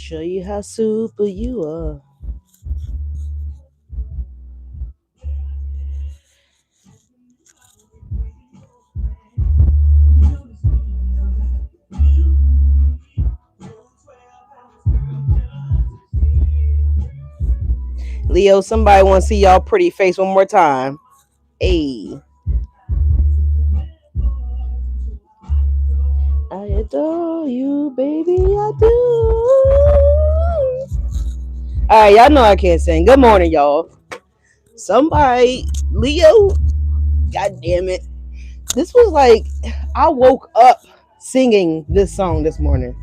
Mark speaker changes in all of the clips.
Speaker 1: show you how super you are. Leo, somebody want to see y'all pretty face one more time. Hey. I adore you, baby, I do. All right, y'all know I can't sing. Good morning, y'all. Somebody, Leo, god damn it. This was like, I woke up singing this song this morning.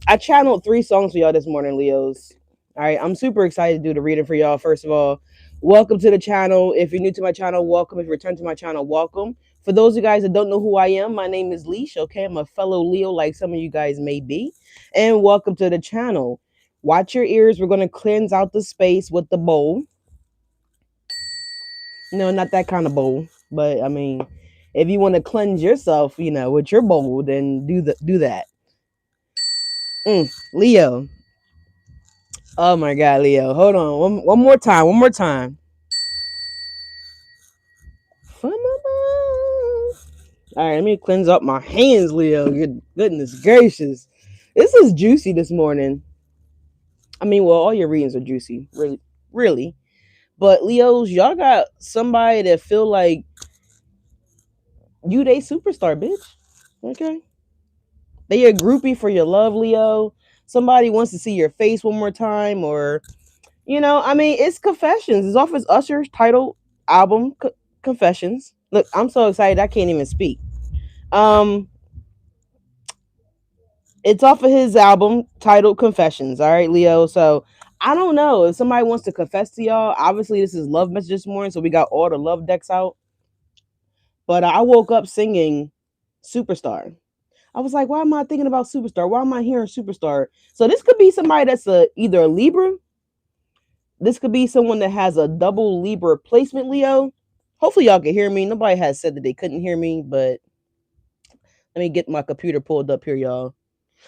Speaker 1: I channeled 3 songs for y'all this morning, Leos. All right, I'm super excited to do the reading for y'all. First of all, welcome to the channel. If you're new to my channel, welcome. If you return to my channel, welcome. For those of you guys that don't know who I am, my name is Leash, okay? I'm a fellow Leo like some of you guys may be. And welcome to the channel. Watch your ears. We're going to cleanse out the space with the bowl. No, not that kind of bowl. But, I mean, if you want to cleanse yourself, you know, with your bowl, then do that. Leo. Oh my God, Leo. Hold on. One more time. One more time. All right, let me cleanse up my hands, Leo. Good goodness gracious. This is juicy this morning. I mean, well, all your readings are juicy, really, really. But Leos, y'all got somebody that feel like you they superstar, bitch. Okay. They a groupie for your love, Leo. Somebody wants to see your face one more time, or I mean, it's Confessions. It's off his Usher's title album, Confessions. Look, I'm so excited I can't even speak. It's off of his album titled Confessions. All right, Leo. So I don't know if somebody wants to confess to y'all. Obviously, this is love message this morning, so we got all the love decks out. But I woke up singing Superstar. I was like, why am I thinking about Superstar? Why am I hearing Superstar? So this could be somebody that's either a Libra. This could be someone that has a double Libra placement, Leo. Hopefully y'all can hear me. Nobody has said that they couldn't hear me, but let me get my computer pulled up here, y'all.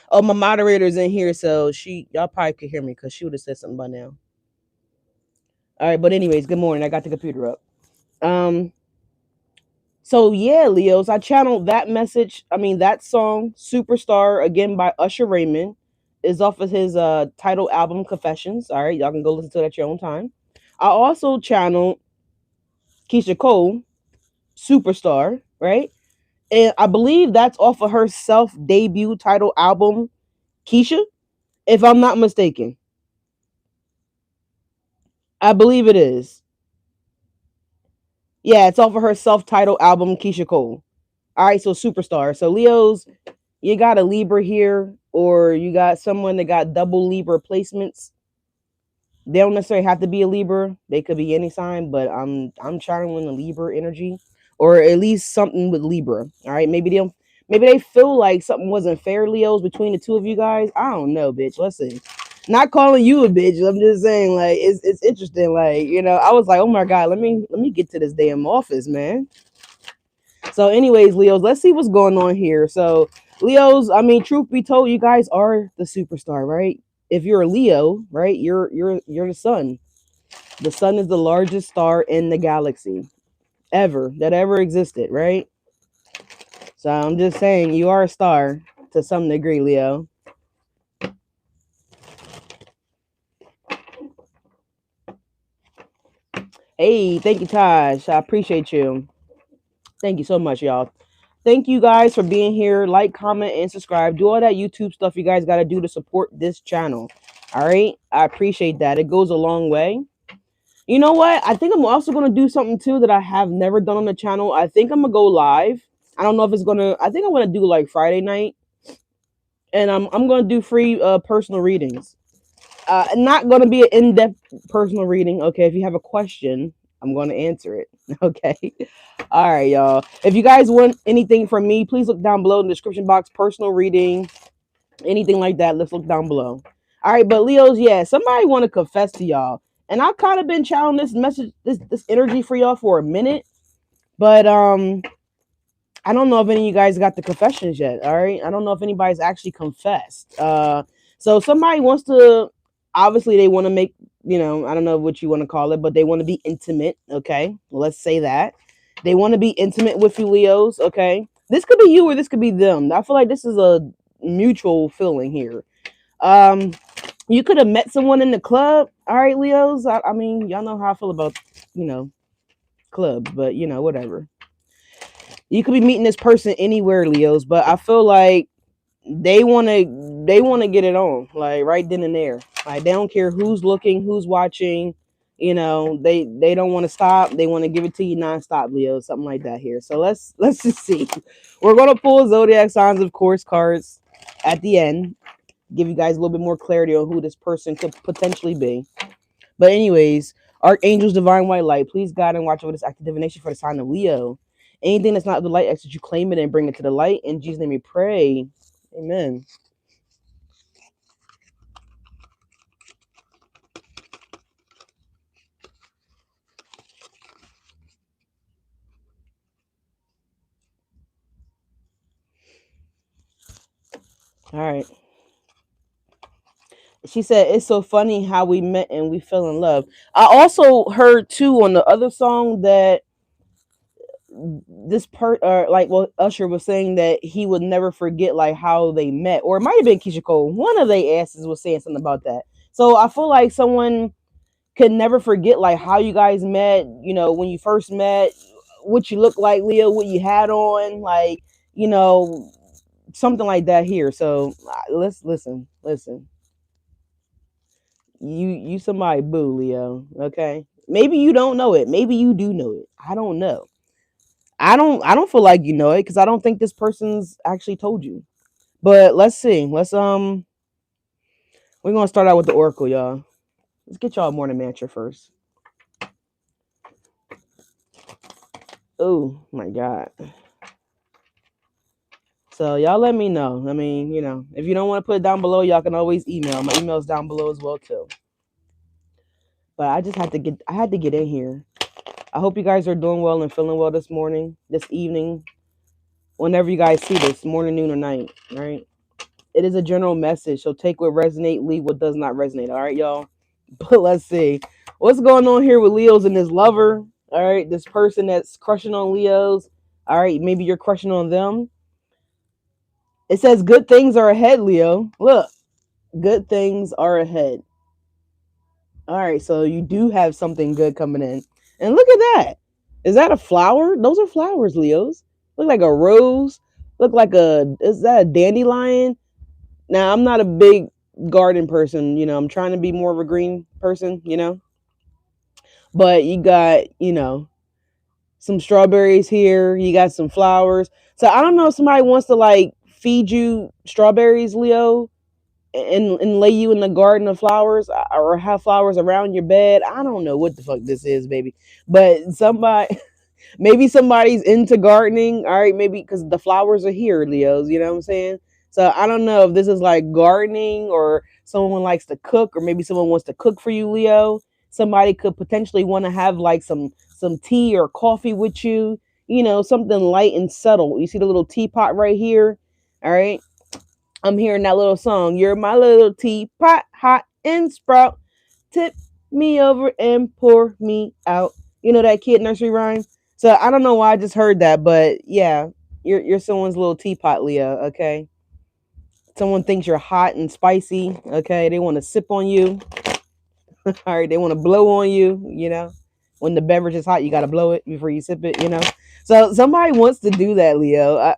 Speaker 1: Oh, my moderator's in here, so y'all probably could hear me because she would have said something by now. All right, but anyways, good morning. I got the computer up. So yeah, Leos, I channeled that message. I mean, that song, Superstar, again by Usher Raymond, is off of his title album Confessions. All right, y'all can go listen to it at your own time. I also channeled Keisha Cole, Superstar, right? And I believe that's off of her self debut title album, Keisha, if I'm not mistaken. I believe it is. Yeah, it's off of her self title album, Keisha Cole. All right, so Superstar. So Leos, you got a Libra here, or you got someone that got double Libra placements. They don't necessarily have to be a Libra. They could be any sign, but I'm channeling the Libra energy, or at least something with Libra. All right, maybe they feel like something wasn't fair, Leos, between the two of you guys. I don't know, bitch. Listen, not calling you a bitch. I'm just saying, like, it's interesting. Like, I was like, oh my God, let me get to this damn office, man. So, anyways, Leos, let's see what's going on here. So, Leos, I mean, truth be told, you guys are the superstar, right? If you're a Leo, right, you're the sun. The sun is the largest star in the galaxy that ever existed, right? So I'm just saying you are a star to some degree, Leo. Hey, thank you, Taj. I appreciate you. Thank you so much, y'all. Thank you guys for being here. Like, comment, and subscribe. Do all that YouTube stuff you guys got to do to support this channel. All right? I appreciate that. It goes a long way. You know what? I think I'm also going to do something too that I have never done on the channel. I think I'm going to go live. I don't know if it's going to... I think I'm going to do like Friday night. And I'm going to do free personal readings. Not going to be an in-depth personal reading. Okay, if you have a question, I'm going to answer it. Okay. All right, y'all. If you guys want anything from me, please look down below in the description box. Personal reading, anything like that. Let's look down below. All right, but Leos, yeah, somebody want to confess to y'all. And I've kind of been channeling this message, this energy for y'all for a minute. But I don't know if any of you guys got the confessions yet. All right. I don't know if anybody's actually confessed. So somebody wants to, obviously they want to make, I don't know what you want to call it, but they want to be intimate. Okay, let's say that they want to be intimate with you, Leos. Okay, this could be you or this could be them. I feel like this is a mutual feeling here. Um, you could have met someone in the club. All right, Leos. I mean, y'all know how I feel about, you know, clubs, but whatever. You could be meeting this person anywhere, Leos, but I feel like they want to get it on, like right then and there. Like they don't care who's looking, who's watching. They don't want to stop. They want to give it to you nonstop, Leo, something like that here. So let's just see. We're gonna pull zodiac signs, of course, cards at the end. Give you guys a little bit more clarity on who this person could potentially be. But anyways, Archangels, divine white light, please guide and watch over this active divination for the sign of Leo. Anything that's not the light, exit you claim it and bring it to the light. In Jesus' name we pray. Amen. All right. She said it's so funny how we met and we fell in love. I also heard too on the other song that this like what Usher was saying, that he would never forget like how they met, or it might have been Keisha Cole. One of they asses was saying something about that. So I feel like someone could never forget like how you guys met. When you first met, what you looked like, Leo, what you had on, like you know something like that here. So let's listen. You somebody boo, Leo. Okay, maybe you don't know it, maybe you do know it, I don't know. I don't feel like you know it because I don't think this person's actually told you. But let's see. We're gonna start out with the oracle, y'all. Let's get y'all a morning mantra first. Oh my god. So y'all let me know. I mean, if you don't want to put it down below, y'all can always email. My email's down below as well too. But I had to get in here. I hope you guys are doing well and feeling well this morning, this evening, whenever you guys see this, morning, noon, or night. All right. It is a general message, so take what resonate, leave what does not resonate. All right, y'all. But let's see what's going on here with Leos and this lover. All right, this person that's crushing on Leos. All right, maybe you're crushing on them. It says good things are ahead, Leo. Look, good things are ahead. All right, so you do have something good coming in. And look at that. Is that a flower? Those are flowers, Leos. Look like a rose. Is that a dandelion? Now, I'm not a big garden person, I'm trying to be more of a green person. But you got, some strawberries here, you got some flowers. So I don't know if somebody wants to like feed you strawberries, Leo, and lay you in the garden of flowers, or have flowers around your bed. I don't know what the fuck this is, baby. But maybe somebody's into gardening. All right, maybe because the flowers are here, Leos. You know what I'm saying? So I don't know if this is like gardening, or someone likes to cook, or maybe someone wants to cook for you, Leo. Somebody could potentially want to have like some tea or coffee with you. Something light and subtle. You see the little teapot right here? All right. I'm hearing that little song. You're my little teapot, hot and sprout. Tip me over and pour me out. You know that kid nursery rhyme? So I don't know why I just heard that, but yeah, you're someone's little teapot, Leah. Okay, someone thinks you're hot and spicy. Okay, they want to sip on you. All right, they want to blow on you. When the beverage is hot, you got to blow it before you sip it. So somebody wants to do that, Leo.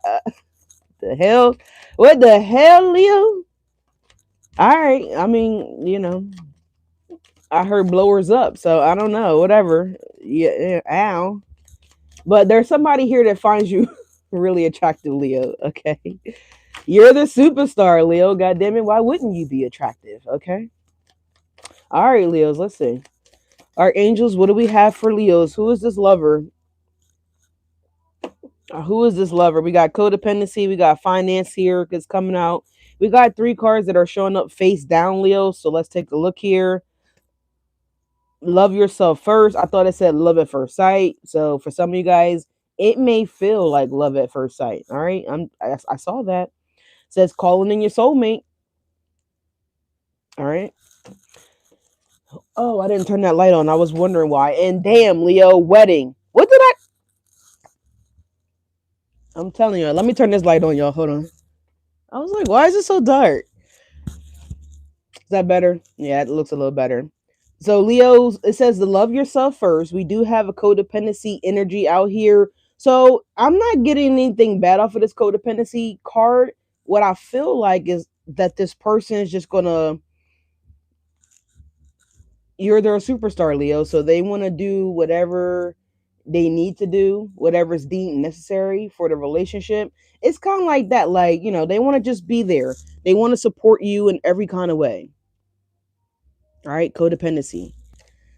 Speaker 1: The hell, what the hell, Leo? All right, I mean, I heard blowers up, so I don't know. Whatever. Yeah, ow. But there's somebody here that finds you really attractive, Leo. Okay, you're the superstar, Leo. God damn it, why wouldn't you be attractive? Okay. All right, Leos. Let's see. Our angels. What do we have for Leos? Who is this lover? Who is this lover? We got codependency. We got finance here. It's coming out. We got 3 cards that are showing up face down, Leo. So let's take a look here. Love yourself first. I thought it said love at first sight. So for some of you guys, it may feel like love at first sight. All right. I saw that. It says calling in your soulmate. All right. Oh, I didn't turn that light on. I was wondering why. And damn, Leo, wedding. What did I'm telling you. Let me turn this light on, y'all. Hold on. I was like, why is it so dark? Is that better? Yeah, it looks a little better. So Leo's, it says to love yourself first. We do have a codependency energy out here. So I'm not getting anything bad off of this codependency card. What I feel like is that this person is just gonna, you're their superstar, Leo. So they want to do whatever they need to do, whatever is deemed necessary for the relationship. It's kind of like that. Like, they want to just be there. They want to support you in every kind of way. All right. Codependency.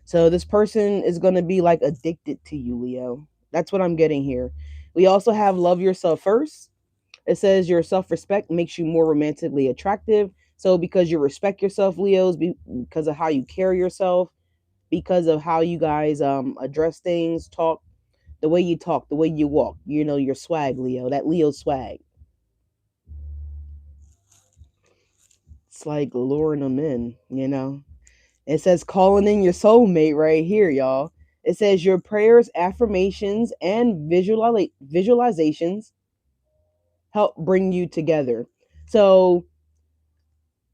Speaker 1: So this person is going to be like addicted to you, Leo. That's what I'm getting here. We also have love yourself first. It says your self-respect makes you more romantically attractive. So because you respect yourself, Leos, because of how you carry yourself, because of how you guys address things, talk, the way you walk, your swag, Leo, that Leo swag. It's like luring them in. It says calling in your soulmate right here, y'all. It says your prayers, affirmations, and visualizations help bring you together. So,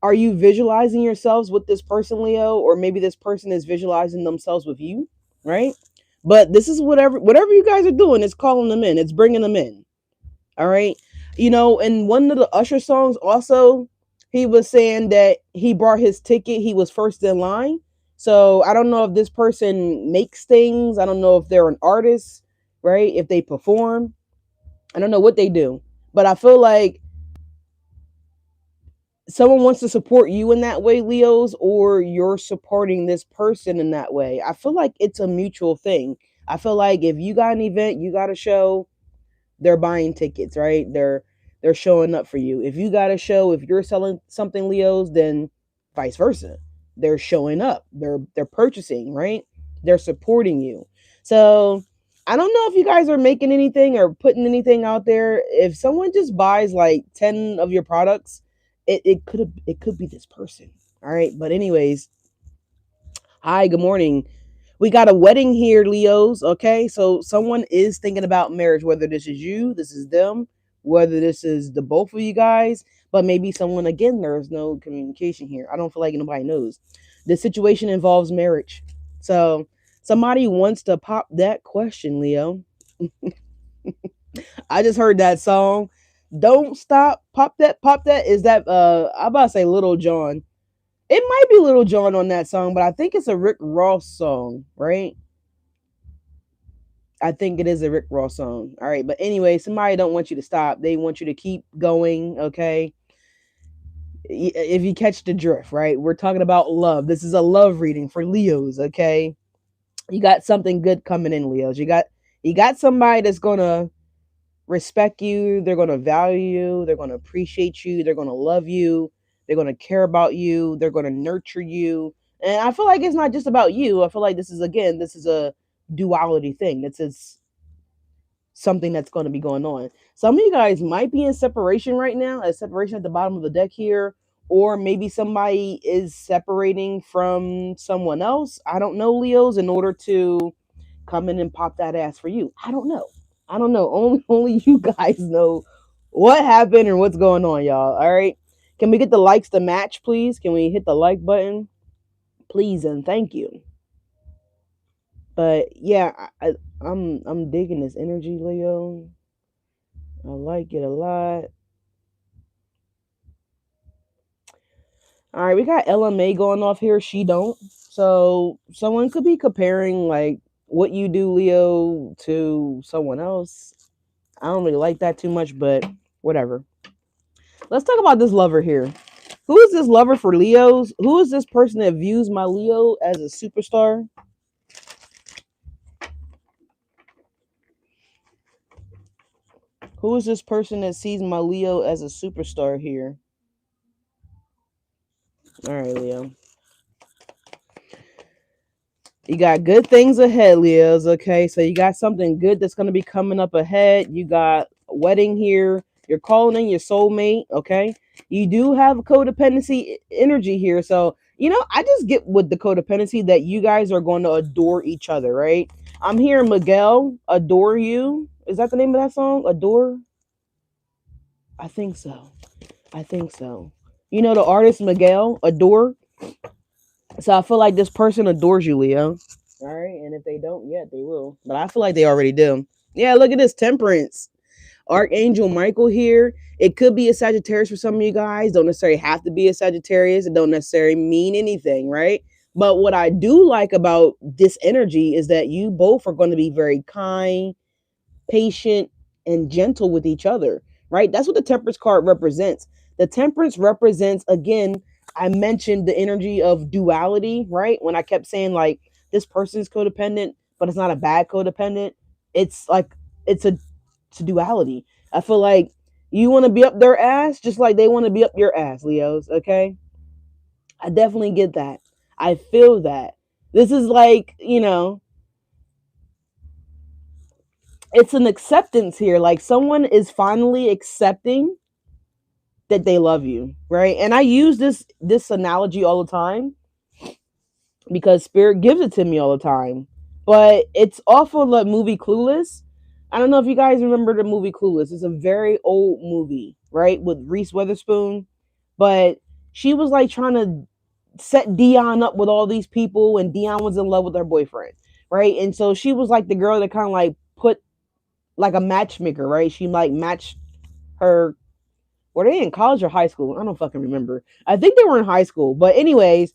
Speaker 1: are you visualizing yourselves with this person, Leo, or maybe this person is visualizing themselves with you, right? But this is whatever you guys are doing. It's calling them in. It's bringing them in. All right. In one of the Usher songs, also, he was saying that he brought his ticket. He was first in line. So I don't know if this person makes things. I don't know if they're an artist, right? If they perform. I don't know what they do. But I feel like someone wants to support you in that way, Leos, or you're supporting this person in that way. I feel like it's a mutual thing. I feel like if you got an event, you got a show, they're buying tickets, right? They're showing up for you. If you got a show, if you're selling something, Leos, then vice versa. They're showing up. They're purchasing, right? They're supporting you. So I don't know if you guys are making anything or putting anything out there. If someone just buys like 10 of your products, it could be this person. All right. But anyways, hi, good morning. We got a wedding here, Leos. Okay, so someone is thinking about marriage, whether this is you, this is them, whether this is the both of you guys, but maybe someone, again, there's no communication here. I don't feel like nobody knows. The situation involves marriage. So somebody wants to pop that question, Leo. I just heard that song. Don't stop, pop that, pop that. Is that I'm about to say Little John. It might be Little John on that song, but I think it's a Rick Ross song, right? I think it is a Rick Ross song. All right, but anyway, somebody don't want you to stop. They want you to keep going, okay? If you catch the drift, right? We're talking about love. This is a love reading for Leos, okay? You got something good coming in, Leos. You got somebody that's going to respect you, they're going to value you, they're going to appreciate you, they're going to love you, they're going to care about you, they're going to nurture you. And I feel like it's not just about you. I feel like this is a duality thing. This is something that's going to be going on. Some of you guys might be in separation right now, a separation at the bottom of the deck here, or maybe somebody is separating from someone else. I don't know, Leos, in order to come in and pop that ass for you. I don't know. I don't know. Only you guys know what happened and what's going on, y'all. All right. Can we get the likes to match, please? Can we hit the like button, please, and thank you. But yeah, I'm digging this energy, Leo. I like it a lot. All right, we got LMA going off here. She don't. So someone could be comparing like what you do, Leo, to someone else. I don't really like that too much, but whatever. Let's talk about this lover here. Who is this lover for Leos? Who is this person that views my Leo as a superstar? Who is this person that sees my Leo as a superstar here? All right, Leo. You got good things ahead, Leos. Okay, so you got something good that's going to be coming up ahead. You got a wedding here. You're calling in your soulmate. Okay, You do have codependency energy here. So, I just get with the codependency that you guys are going to adore each other, right? I'm hearing Miguel, Adore You. Is that the name of that song? Adore? I think so. I think so. You know the artist Miguel, Adore? So I feel like this person adores you, Leo. All right. And if they don't yet, they will. But I feel like they already do. Yeah, look at this Temperance. Archangel Michael here. It could be a Sagittarius for some of you guys. Don't necessarily have to be a Sagittarius. It don't necessarily mean anything, right? But what I do like about this energy is that you both are going to be very kind, patient, and gentle with each other, right? That's what the Temperance card represents. The Temperance represents, again, I mentioned the energy of duality, right? When I kept saying, like, this person's codependent, but it's not a bad codependent. It's like, it's a, it's a duality. I feel like you want to be up their ass just like they want to be up your ass, Leos, okay? I definitely get that. I feel that. This is like, it's an acceptance here. Like someone is finally accepting that they love you, right? And I use this analogy all the time because spirit gives it to me all the time. But it's off of the movie Clueless. I don't know if you guys remember the movie Clueless. It's a very old movie, right? With Reese Witherspoon. But she was like trying to set Dion up with all these people, and Dion was in love with her boyfriend, right? And so she was like the girl that kind of like put like a matchmaker, right? She like matched her. Were they in college or high school? I don't fucking remember. I think they were in high school. But anyways,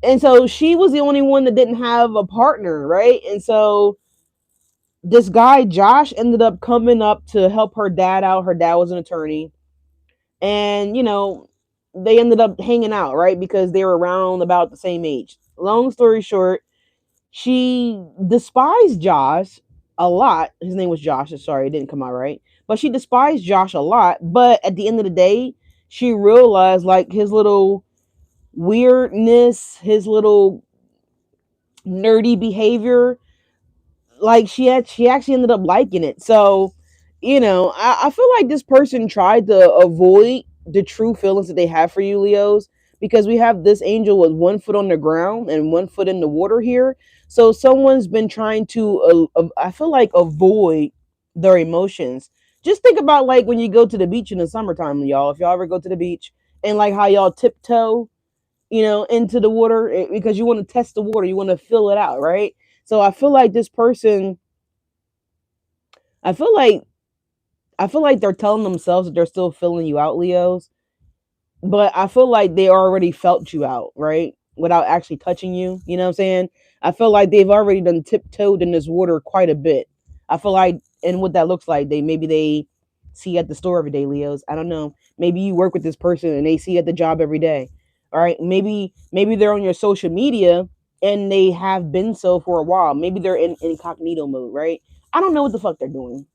Speaker 1: and so she was the only one that didn't have a partner, right? And so this guy Josh ended up coming up to help her dad out. Her dad was an attorney, and they ended up hanging out, right? Because they were around about the same age. Long story short, she despised Josh a lot. His name was Josh. Sorry, it didn't come out right. But she despised Josh a lot. But at the end of the day, she realized like his little weirdness, his little nerdy behavior, like she actually ended up liking it. So, I feel like this person tried to avoid the true feelings that they have for you, Leos, because we have this angel with one foot on the ground and one foot in the water here. So someone's been trying to, I feel like, avoid their emotions. Just think about like when you go to the beach in the summertime, y'all. If y'all ever go to the beach and like how y'all tiptoe, into the water because you want to test the water, you want to fill it out, right? So I feel like this person, I feel like I feel like they're telling themselves that they're still filling you out, Leos, but I feel like they already felt you out, right? Without actually touching you. You know what I'm saying? I feel like they've already done tiptoed in this water quite a bit. I feel like, and what that looks like, they see you at the store every day, Leos. I don't know. Maybe you work with this person and they see you at the job every day. All right. Maybe they're on your social media and they have been so for a while. Maybe they're in incognito mode, right? I don't know what the fuck they're doing,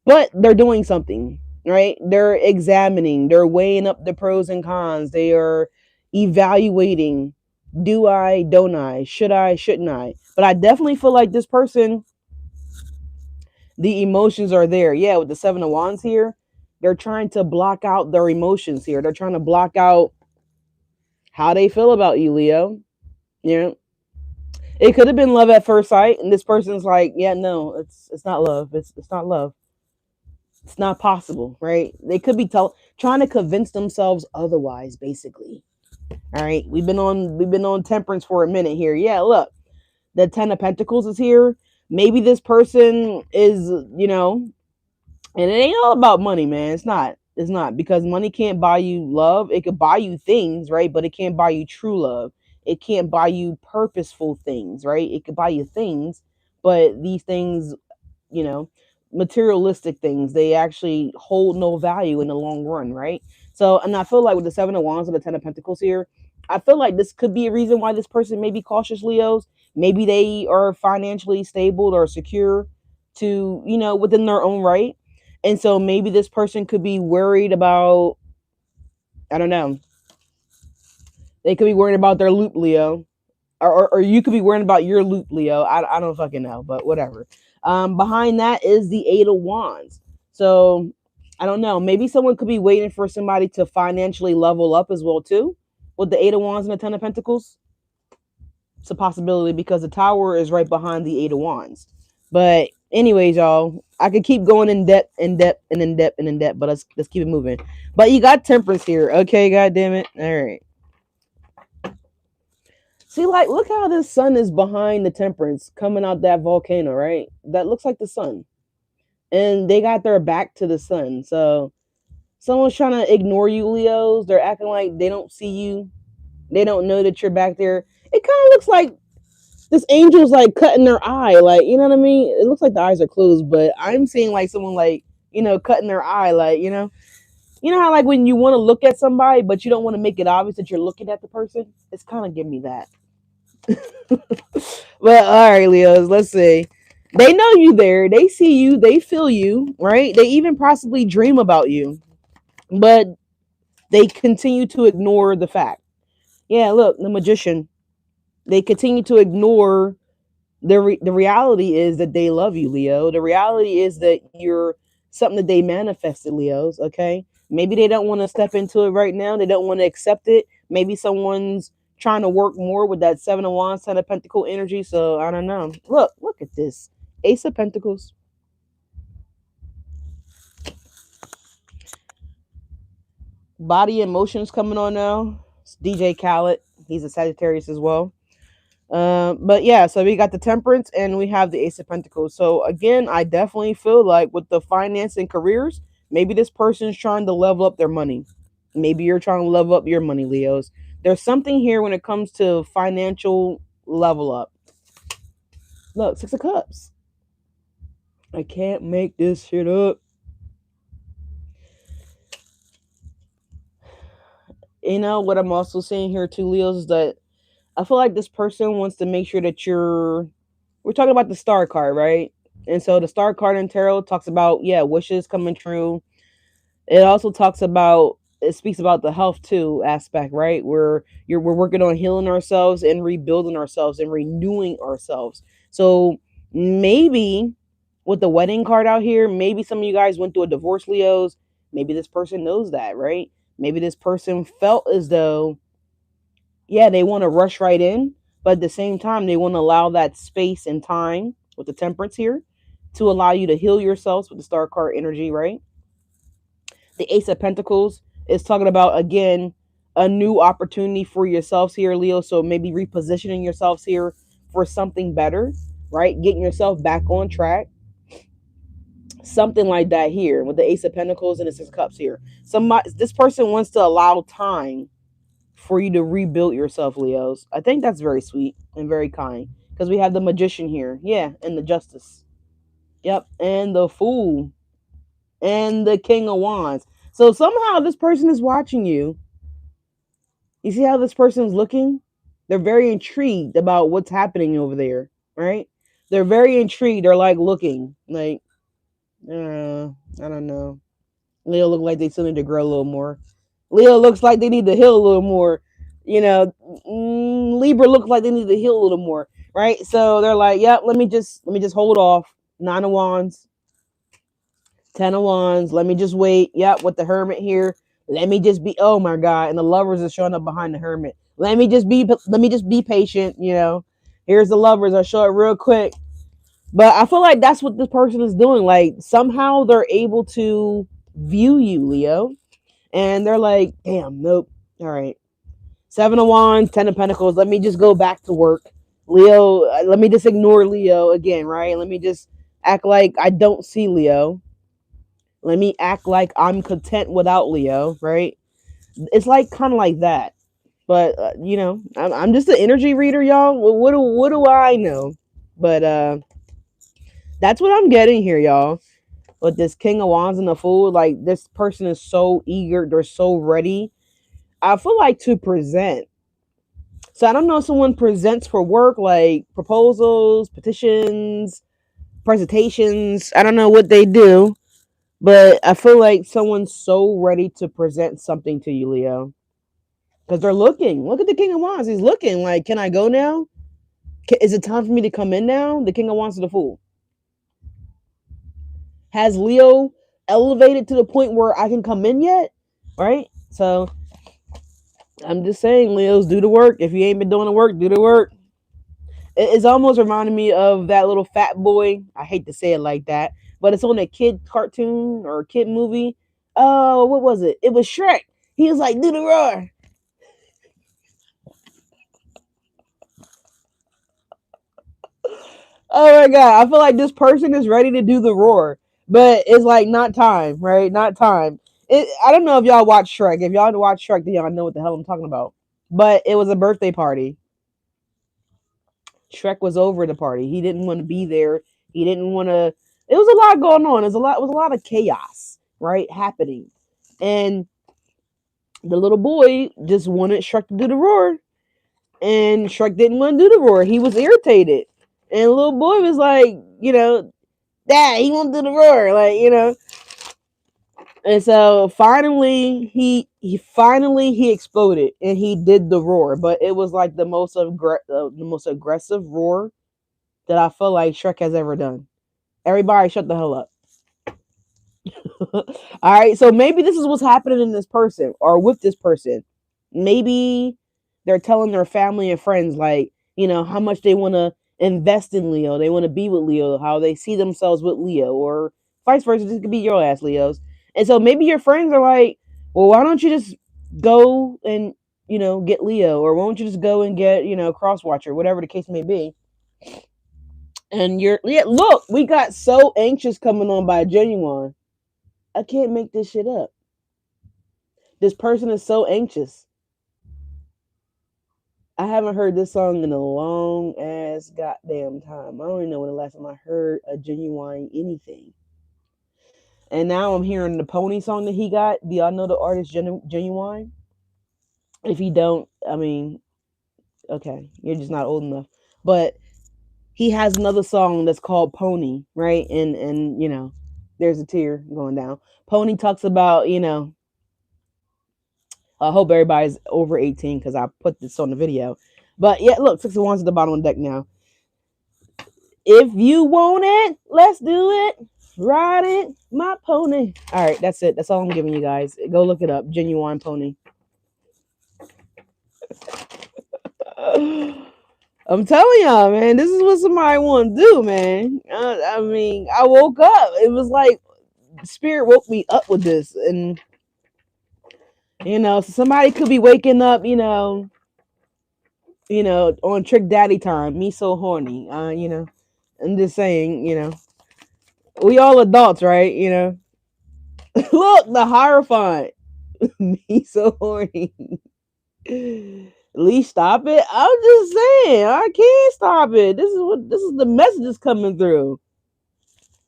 Speaker 1: but they're doing something, right? They're examining, they're weighing up the pros and cons, they are evaluating. Do I, don't I, should I, shouldn't I? But I definitely feel like this person, the emotions are there. Yeah, with the Seven of Wands here, they're trying to block out their emotions here. They're trying to block out how they feel about you, Leo. You know, it could have been love at first sight, and this person's like, yeah, no, it's not love. It's not love. It's not possible, right? They could be trying to convince themselves otherwise, basically. All right, we've been on temperance for a minute here. Yeah, look, the Ten of Pentacles is here. Maybe this person is, and it ain't all about money, man. It's not. It's not, because money can't buy you love. It could buy you things, right? But it can't buy you true love. It can't buy you purposeful things, right? It could buy you things, but these things, you know, materialistic things, they actually hold no value in the long run, right? So, and I feel like with the Seven of Wands and the Ten of Pentacles here, I feel like this could be a reason why this person may be cautious, Leos. Maybe they are financially stable or secure to, within their own right. And so maybe this person could be worried about, I don't know, they could be worried about their loop, Leo. Or you could be worrying about your loop, Leo. I don't fucking know, but whatever. Behind that is the Eight of Wands. So I don't know. Maybe someone could be waiting for somebody to financially level up as well too. With the Eight of Wands and the Ten of Pentacles, it's a possibility because the Tower is right behind the Eight of Wands. But anyways, y'all, I could keep going in depth, in depth, and in depth, and in depth. But let's keep it moving. But you got Temperance here, okay? God damn it! All right. See, like, look how this sun is behind the Temperance coming out that volcano, right? That looks like the sun, and they got their back to the sun. So someone's trying to ignore you, Leos. They're acting like they don't see you. They don't know that you're back there. It kind of looks like this angel's like cutting their eye, like, you know what I mean? It looks like the eyes are closed, but I'm seeing like someone like, cutting their eye, like, you know how like when you want to look at somebody, but you don't want to make it obvious that you're looking at the person. It's kind of give me that. But all right, Leos, let's see. They know you there. They see you. They feel you, right? They even possibly dream about you, but they continue to ignore the fact. Yeah, look, the Magician. They continue to ignore the reality is that they love you, Leo. The reality is that you're something that they manifested, Leos. Okay, maybe they don't want to step into it right now. They don't want to accept it. Maybe someone's trying to work more with that Seven of Wands, Ten of Pentacle energy. So I don't know. Look at this Ace of Pentacles. Body Emotions coming on now. It's DJ Khaled. He's a Sagittarius as well. But yeah, so we got the Temperance and we have the Ace of Pentacles. So again, I definitely feel like with the finance and careers, maybe this person's trying to level up their money. Maybe you're trying to level up your money, Leos. There's something here when it comes to financial level up. Look, Six of Cups. I can't make this shit up. You know what I'm also seeing here too, Leos, is that I feel like this person wants to make sure that we're talking about the star card, right? And so the star card in tarot talks about, yeah, wishes coming true. It also talks about, it speaks about the health too aspect, right? Where we're working on healing ourselves and rebuilding ourselves and renewing ourselves. So maybe with the wedding card out here, maybe some of you guys went through a divorce, Leos. Maybe this person knows that, right? Maybe this person felt as though, yeah, they want to rush right in, but at the same time, they want to allow that space and time with the Temperance here to allow you to heal yourselves with the star card energy, right? The Ace of Pentacles is talking about, again, a new opportunity for yourselves here, Leo. So maybe repositioning yourselves here for something better, right? Getting yourself back on track. Something like that here with the Ace of Pentacles and the Six of Cups here. This person wants to allow time for you to rebuild yourself, Leos. I think that's very sweet and very kind because we have the Magician here. Yeah, and the Justice. Yep, and the Fool and the King of Wands. So somehow this person is watching you. You see how this person's looking? They're very intrigued about what's happening over there, right? They're very intrigued. They're like looking like, I don't know. Leo look like they still need to grow a little more. Leo looks like they need to heal a little more. You know, Libra looks like they need to heal a little more, right? So they're like, "Yep, let me just hold off. Nine of Wands, Ten of Wands. Let me just wait. Yep, with the Hermit here. Let me just be. Oh my God! And the Lovers are showing up behind the Hermit. Let me just be. Let me just be patient. You know, here's the Lovers. I'll show it real quick. But I feel like that's what this person is doing. Like somehow they're able to view you, Leo, and they're like, "Damn, nope. All right." Seven of Wands, Ten of Pentacles. Let me just go back to work. Leo, let me just ignore Leo again, right? Let me just act like I don't see Leo. Let me act like I'm content without Leo, right? It's like kind of like that. But, I'm just an energy reader, y'all. What do I know? But that's what I'm getting here, y'all. With this King of Wands and the Fool, like this person is so eager. They're so ready. I feel like to present. So I don't know if someone presents for work, like proposals, petitions, presentations. I don't know what they do, but I feel like someone's so ready to present something to you, Leo. Because they're looking. Look at the King of Wands. He's looking like, can I go now? Is it time for me to come in now? The King of Wands to the Fool. Has Leo elevated to the point where I can come in yet, right? So I'm just saying, Leos, do the work. If you ain't been doing the work, do the work. It's almost reminding me of that little fat boy. I hate to say it like that, but it's on a kid cartoon or a kid movie. Oh, what was it? It was Shrek. He was like, do the roar. Oh my god, I feel like this person is ready to do the roar, but it's like not time, right? Not time. I don't know if y'all watch Shrek. If y'all watch Shrek, then y'all know what the hell I'm talking about. But it was a birthday party. Shrek was over the party. He didn't want to be there. He didn't want to. It was a lot going on. It was a lot of chaos, right, happening, and the little boy just wanted Shrek to do the roar, and Shrek didn't want to do the roar. He was irritated, and the little boy was like, Dad, he won't do the roar, like And so finally he exploded and he did the roar, but it was like the most aggressive roar that I feel like Shrek has ever done. Everybody, shut the hell up. All right, so maybe this is what's happening in this person or with this person. Maybe they're telling their family and friends, like, how much they want to invest in Leo, they want to be with Leo, how they see themselves with Leo, or vice versa. This could be your ass, Leos. And so maybe your friends are like, well, why don't you just go and get Leo, or why don't you just go and get Crosswatcher, whatever the case may be. And look, we got so anxious coming on by Genuine. I can't make this shit up. This person is so anxious. I haven't heard this song in a long ass goddamn time. I don't even know when the last time I heard a Genuine anything. And now I'm hearing the Pony song that he got. Do y'all know the artist Genuine? If you don't, I mean, okay, you're just not old enough. But he has another song that's called Pony, right? And there's a tear going down. Pony talks about, I hope everybody's over 18 because I put this on the video. But yeah, look, 6 of Wands at the bottom of the deck now. If you want it, let's do it. Ride it, my pony. All right, that's it. That's all I'm giving you guys. Go look it up. Genuine Pony. I'm telling y'all, man, this is what somebody want to do, man. I mean, I woke up. It was like Spirit woke me up with this. And, so somebody could be waking up, on Trick Daddy time. Me so horny. I'm just saying, we all adults, right? Look, the Hierophant. Me so horny. Lee, stop it. I'm just saying, I can't stop it. This is the messages coming through.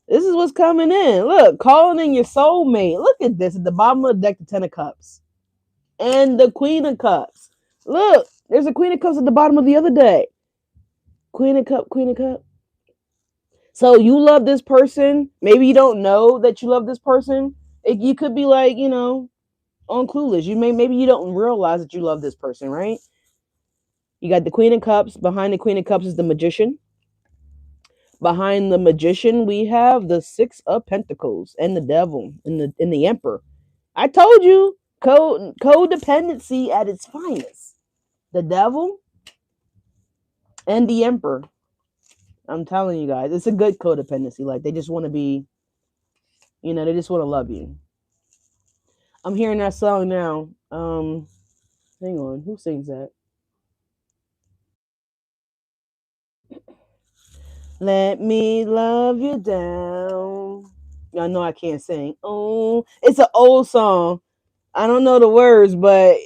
Speaker 1: This is what's coming in. Look, calling in your soulmate. Look at this at the bottom of the deck, the Ten of Cups. And the Queen of Cups. Look, there's a Queen of Cups at the bottom of the other deck. Queen of Cup, Queen of Cup. So you love this person. Maybe you don't know that you love this person. You could be like, on clueless. Maybe you don't realize that you love this person, right? You got the Queen of Cups. Behind the Queen of Cups is the Magician. Behind the Magician, we have the Six of Pentacles and the Devil and the Emperor. I told you, codependency at its finest. The Devil and the Emperor. I'm telling you guys, it's a good codependency. Like, they just want to be, they just want to love you. I'm hearing that song now. Hang on, who sings that? Let me love you down. Y'all know I can't sing. Oh, it's an old song. I don't know the words, but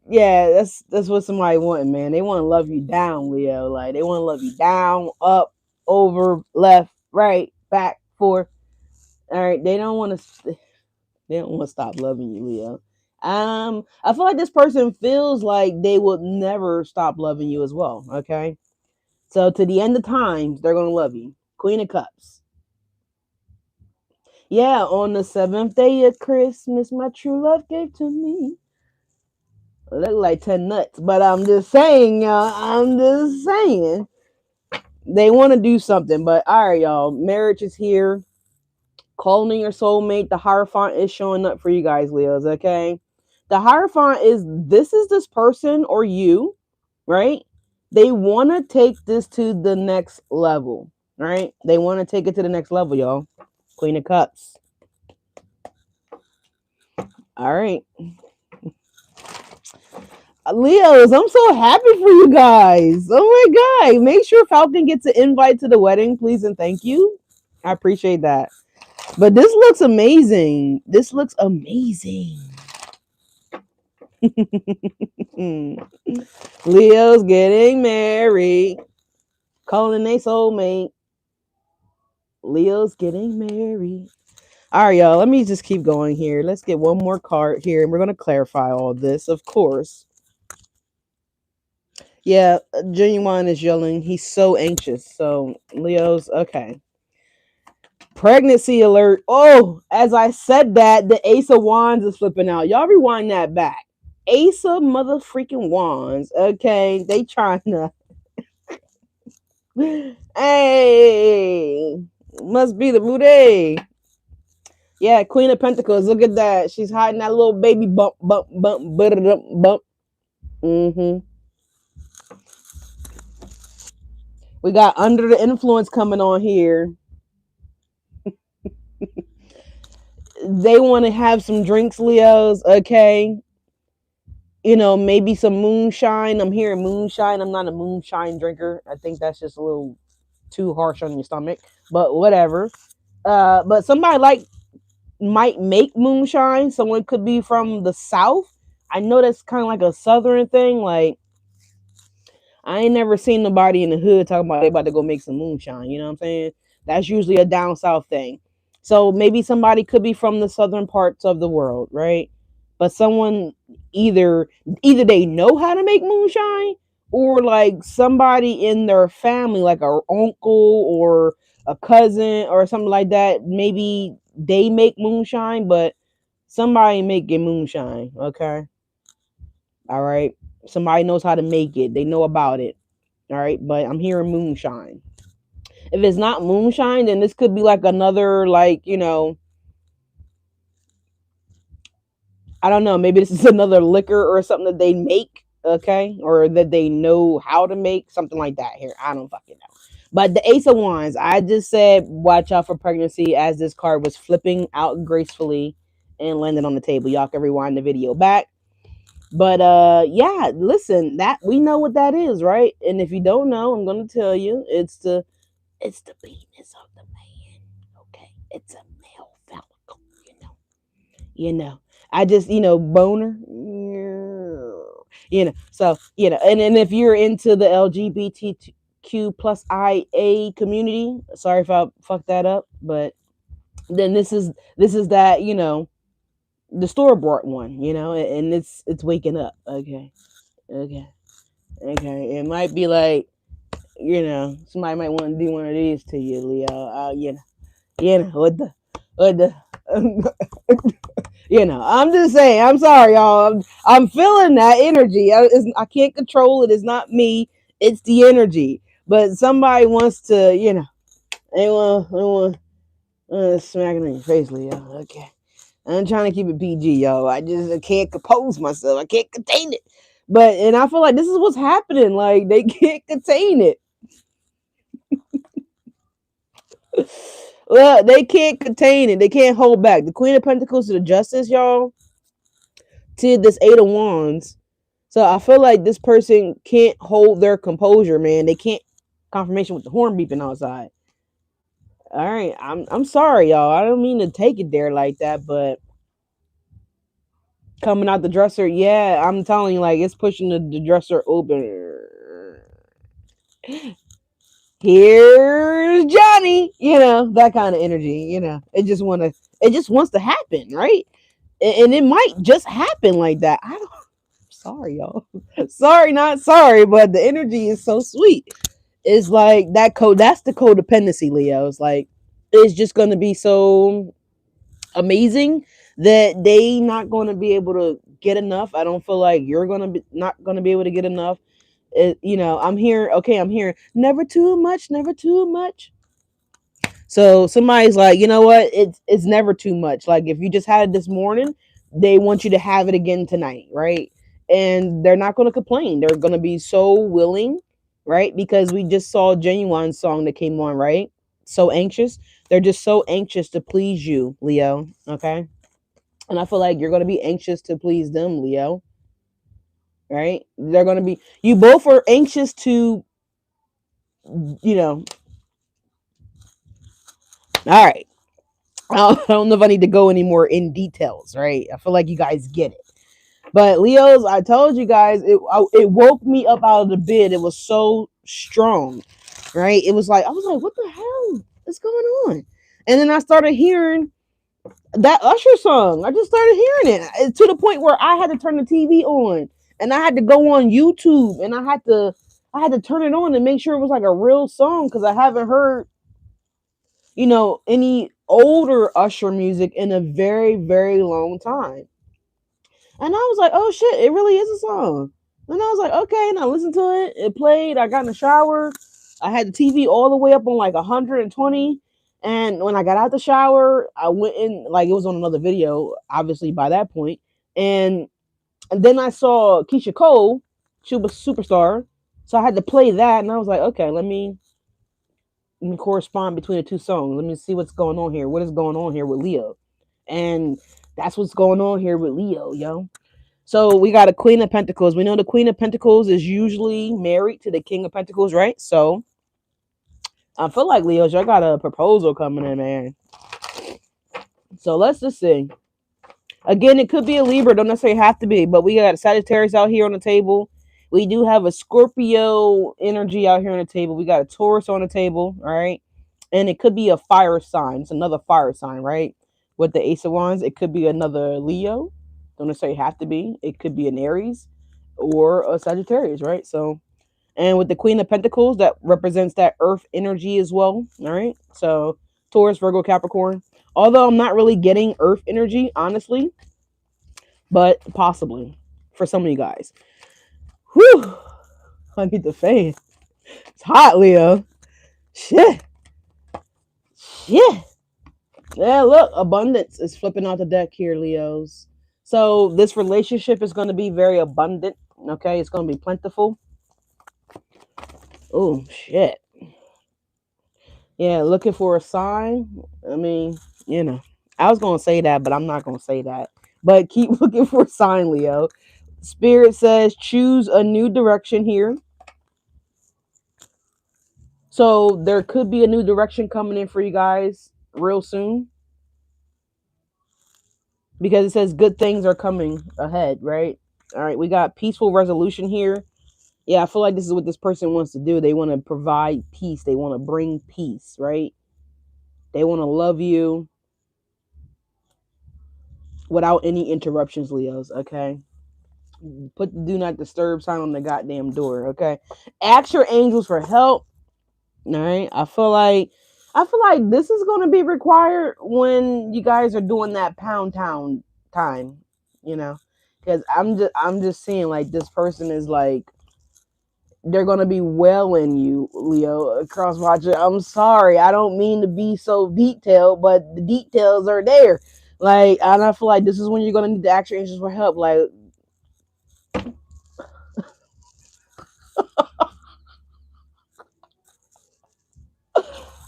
Speaker 1: yeah, that's what somebody wanting, man. They want to love you down, Leo. Like, they want to love you down, up, over, left, right, back, forth. All right, they don't want to stop loving you, Leo. I feel like this person feels like they will never stop loving you as well. Okay, so to the end of times, they're gonna love you. Queen of Cups. Yeah, on the 7th day of Christmas, my true love gave to me. Look like 10 nuts, but I'm just saying, y'all. I'm just saying. They want to do something, but all right, y'all. Marriage is here. Calling in your soulmate. The Hierophant is showing up for you guys, Leos. Okay. The Hierophant is this person or you, right? They want to take this to the next level, right? They want to take it to the next level, y'all. Queen of Cups. All right. Leos, I'm so happy for you guys. Oh my God. Make sure Falcon gets an invite to the wedding, please and thank you. I appreciate that. But this looks amazing. This looks amazing. Leo's getting married. Calling a soulmate. Leo's getting married. All right, y'all. Let me just keep going here. Let's get one more card here, and we're going to clarify all this, of course. Yeah, Genuine is yelling. He's so anxious. So, Leo's, okay. Pregnancy alert. Oh, as I said that, the Ace of Wands is flipping out. Y'all rewind that back. Ace of mother freaking Wands. Okay, they trying to. Hey, must be the booty. Yeah, Queen of Pentacles. Look at that. She's hiding that little baby bump. Mm-hmm. We got Under the Influence coming on here. They want to have some drinks, Leos. Okay. You know, maybe some moonshine. I'm hearing moonshine. I'm not a moonshine drinker. I think that's just a little too harsh on your stomach. But whatever. But somebody might make moonshine. Someone could be from the South. I know that's kind of like a Southern thing. Like, I ain't never seen nobody in the hood talking about they about to go make some moonshine. You know what I'm saying? That's usually a down south thing. So maybe somebody could be from the southern parts of the world, right? But someone either they know how to make moonshine, or like somebody in their family, like a uncle or a cousin or something like that. Maybe they make moonshine, but somebody making moonshine. Okay. All right. Somebody knows how to make it. They know about it. All right. But I'm hearing moonshine. If it's not moonshine, then this could be like another, like, you know, I don't know. Maybe this is another liquor or something that they make. Okay. Or that they know how to make something like that here. I don't fucking know. But the Ace of Wands, I just said, watch out for pregnancy as this card was flipping out gracefully and landed on the table. Y'all can rewind the video back. But yeah, listen, that we know what that is, right? And if you don't know, I'm gonna tell you, it's the penis of the man. Okay. It's a male follicle, you know. I just, boner. So, and if you're into the LGBTQ plus IA community, sorry if I fucked that up, but then this is that, the store bought one, and it's waking up. Okay. It might be like, somebody might want to do one of these to you, Leo. What the I'm just saying, I'm sorry, y'all. I'm feeling that energy. I can't control it. It's not me. It's the energy. But somebody wants to, they want smack it in your face, Leo. Okay. I'm trying to keep it PG, yo. I can't compose myself. I can't contain it. And I feel like this is what's happening. Like, they can't contain it. Well, they can't contain it. They can't hold back. The Queen of Pentacles to the Justice, y'all, to this Eight of Wands. So I feel like this person can't hold their composure, man. They can't. Confirmation with the horn beeping outside. All right, I'm sorry, y'all. I don't mean to take it there like that, but coming out the dresser, yeah, I'm telling you, like, it's pushing the dresser open. Here's Johnny, that kind of energy. It just wants to happen, right? And it might just happen like that. Sorry, y'all. Sorry, not sorry, but the energy is so sweet. It's like that's the codependency, Leo. It's like, it's just going to be so amazing that they not going to be able to get enough. I don't feel like you're going to be not going to be able to get enough. I'm hearing never too much. So somebody's like, you know what? It's never too much. Like if you just had it this morning, they want you to have it again tonight, right? And they're not going to complain. They're going to be so willing, right? Because we just saw a Genuine song that came on, right? So anxious. They're just so anxious to please you, Leo. Okay. And I feel like you're going to be anxious to please them, Leo. Right? They're going to be, you both are anxious to, you know, all right. I don't know if I need to go any more in details, right? I feel like you guys get it. But Leos, I told you guys, it woke me up out of the bed. It was so strong, right? It was like, I was like, what the hell is going on? And then I started hearing that Usher song. I just started hearing it to the point where I had to turn the TV on and I had to go on YouTube and I had to turn it on and make sure it was like a real song because I haven't heard, any older Usher music in a very, very long time. And I was like, oh shit, it really is a song. And I was like, okay, and I listened to it. It played. I got in the shower. I had the TV all the way up on like 120. And when I got out the shower, I went in, like it was on another video, obviously by that point. And then I saw Keisha Cole. She was Superstar. So I had to play that. And I was like, okay, let me correspond between the two songs. Let me see what's going on here. What is going on here with Leo? And that's what's going on here with Leo, yo. So we got a Queen of Pentacles. We know the Queen of Pentacles is usually married to the King of Pentacles, right? So I feel like Leo's, y'all got a proposal coming in, man. So let's just see. Again, it could be a Libra, don't necessarily have to be, but we got a Sagittarius out here on the table. We do have a Scorpio energy out here on the table. We got a Taurus on the table, all right? And it could be a fire sign. It's another fire sign, right? With the Ace of Wands, it could be another Leo. Don't necessarily have to be. It could be an Aries or a Sagittarius, right? So, and with the Queen of Pentacles, that represents that Earth energy as well, all right? So, Taurus, Virgo, Capricorn. Although I'm not really getting Earth energy, honestly, but possibly for some of you guys. Whew! I need the fan. It's hot, Leo. Shit. Shit. Yeah, look, abundance is flipping out the deck here, Leos. So this relationship is going to be very abundant. Okay, it's going to be plentiful. Oh shit. Yeah, looking for a sign. I mean, I was going to say that, but I'm not going to say that. But keep looking for a sign, Leo. Spirit says choose a new direction here. So there could be a new direction coming in for you guys real soon. Because it says good things are coming ahead, right? All right, we got peaceful resolution here. Yeah, I feel like this is what this person wants to do. They want to provide peace. They want to bring peace, right? They want to love you without any interruptions, Leos, okay? Put the do not disturb sign on the goddamn door, okay? Ask your angels for help. All right. I feel like this is going to be required when you guys are doing that pound town time, because I'm just seeing like this person is like they're going to be wailing you, Leo, across watcher. I'm sorry, I don't mean to be so detailed, but the details are there. Like, and I feel like this is when you're going to need to ask your angels for help. Like,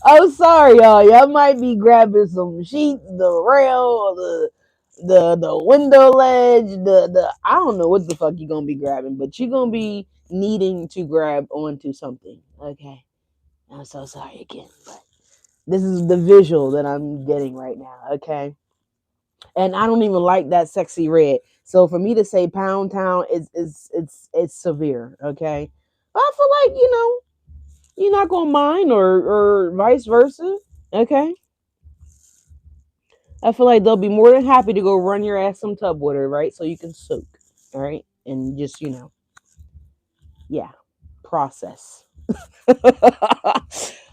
Speaker 1: I'm sorry, y'all. Y'all might be grabbing some sheets, the rail, the window ledge, the I don't know what the fuck you're gonna be grabbing, but you're gonna be needing to grab onto something. Okay. I'm so sorry again, but this is the visual that I'm getting right now, okay? And I don't even like that sexy red. So for me to say pound town it's severe, okay? But I feel like, you're not gonna mind or vice versa. Okay. I feel like they'll be more than happy to go run your ass some tub water, right? So you can soak. All right. And just, yeah, process.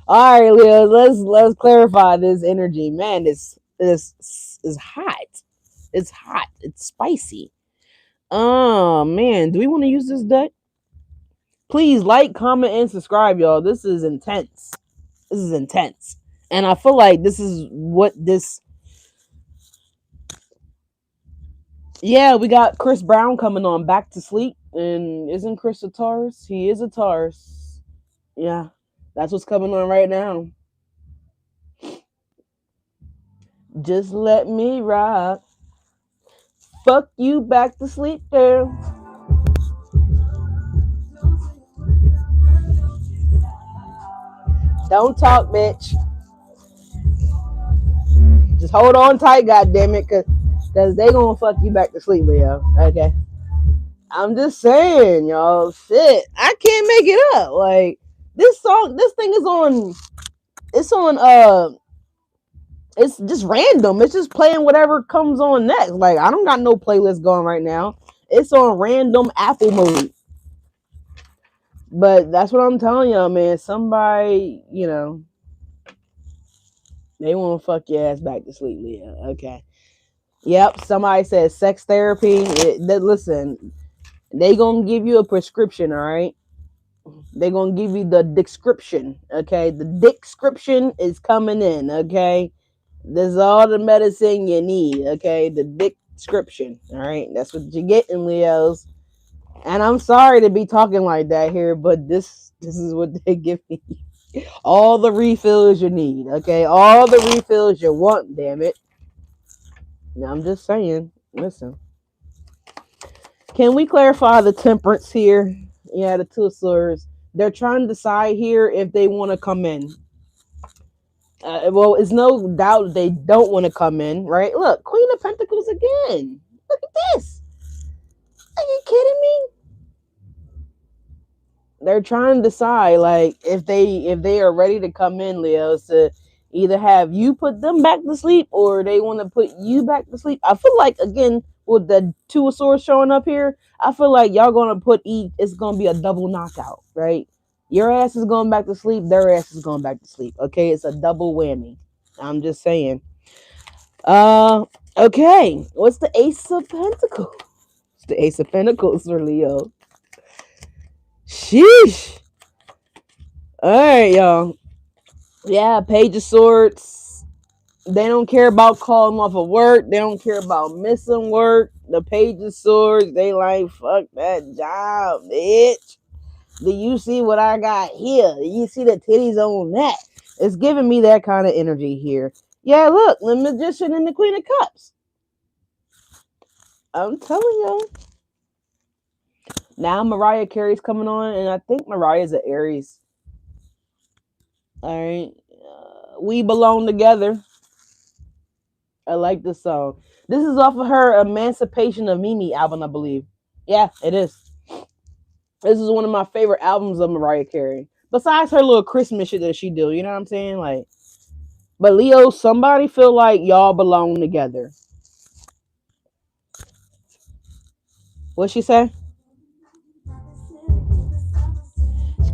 Speaker 1: All right, Leo, let's clarify this energy. Man, this is hot. It's hot. It's spicy. Oh man, do we want to use this deck? Please like, comment, and subscribe, y'all. This is intense. This is intense. And I feel like this is what this. Yeah, we got Chris Brown coming on Back to Sleep, and isn't Chris a Taurus? He is a Taurus. Yeah, that's what's coming on right now. Just let me rock. Fuck you back to sleep, girl. Don't talk, bitch. Just hold on tight, goddammit, cause they gonna fuck you back to sleep, Leo. Okay. I'm just saying, y'all. Shit. I can't make it up. Like this song, this thing is on it's on it's just random. It's just playing whatever comes on next. Like I don't got no playlist going right now. It's on random Apple mode. But that's what I'm telling y'all, man. Somebody, they want to fuck your ass back to sleep, Leah. Okay. Yep. Somebody said sex therapy. Listen, they gonna give you a prescription, all right? They gonna give you the description, okay? The description is coming in, okay? This is all the medicine you need, okay? The description, all right? That's what you're getting, Leos. And I'm sorry to be talking like that here, but this is what they give me. All the refills you need, okay? All the refills you want, damn it. Now, I'm just saying, listen. Can we clarify the temperance here? Yeah, the two of swords. They're trying to decide here if they want to come in. Well, it's no doubt they don't want to come in, right? Look, Queen of Pentacles again. Look at this. Are you kidding me? They're trying to decide, like, if they are ready to come in, Leos, to either have you put them back to sleep or they want to put you back to sleep. I feel like again with the two of swords showing up here, I feel like y'all gonna put it's gonna be a double knockout, right? Your ass is going back to sleep, their ass is going back to sleep. Okay, it's a double whammy. I'm just saying. Okay. What's the Ace of Pentacles? It's the Ace of Pentacles for Leo. Sheesh. All right, y'all. Yeah, Page of Swords. They don't care about calling off of work. They don't care about missing work. The Page of Swords, they like, fuck that job, bitch. Do you see what I got here? Do you see the titties on that? It's giving me that kind of energy here. Yeah, look, the Magician and the Queen of Cups. I'm telling y'all. Now Mariah Carey's coming on, and I think Mariah's an Aries. All right. We Belong Together. I like this song. This is off of her Emancipation of Mimi album, I believe. Yeah, it is. This is one of my favorite albums of Mariah Carey. Besides her little Christmas shit that she do, you know what I'm saying? Like, but Leo, somebody feel like y'all belong together. What she say?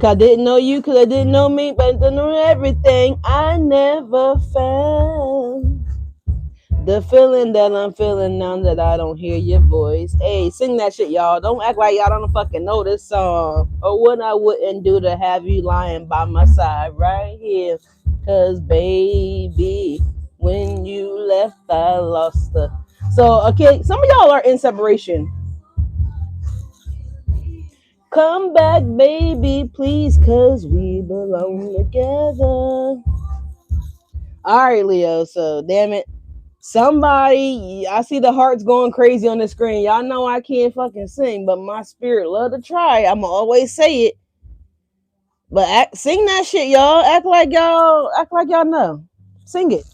Speaker 1: Cause I didn't know you, cause I didn't know me, but I know everything I never found. The feeling that I'm feeling now that I don't hear your voice. Hey, sing that shit, y'all. Don't act like y'all don't fucking know this song. Or what I wouldn't do to have you lying by my side right here. Cause baby, when you left, I lost her. So, okay, some of y'all are in separation. Come back, baby, please, cause we belong together. All right, Leo. So, damn it. Somebody, I see the hearts going crazy on the screen. Y'all know I can't fucking sing, but my spirit love to try. I'ma always say it. But sing that shit, y'all. Act like y'all know. Sing it.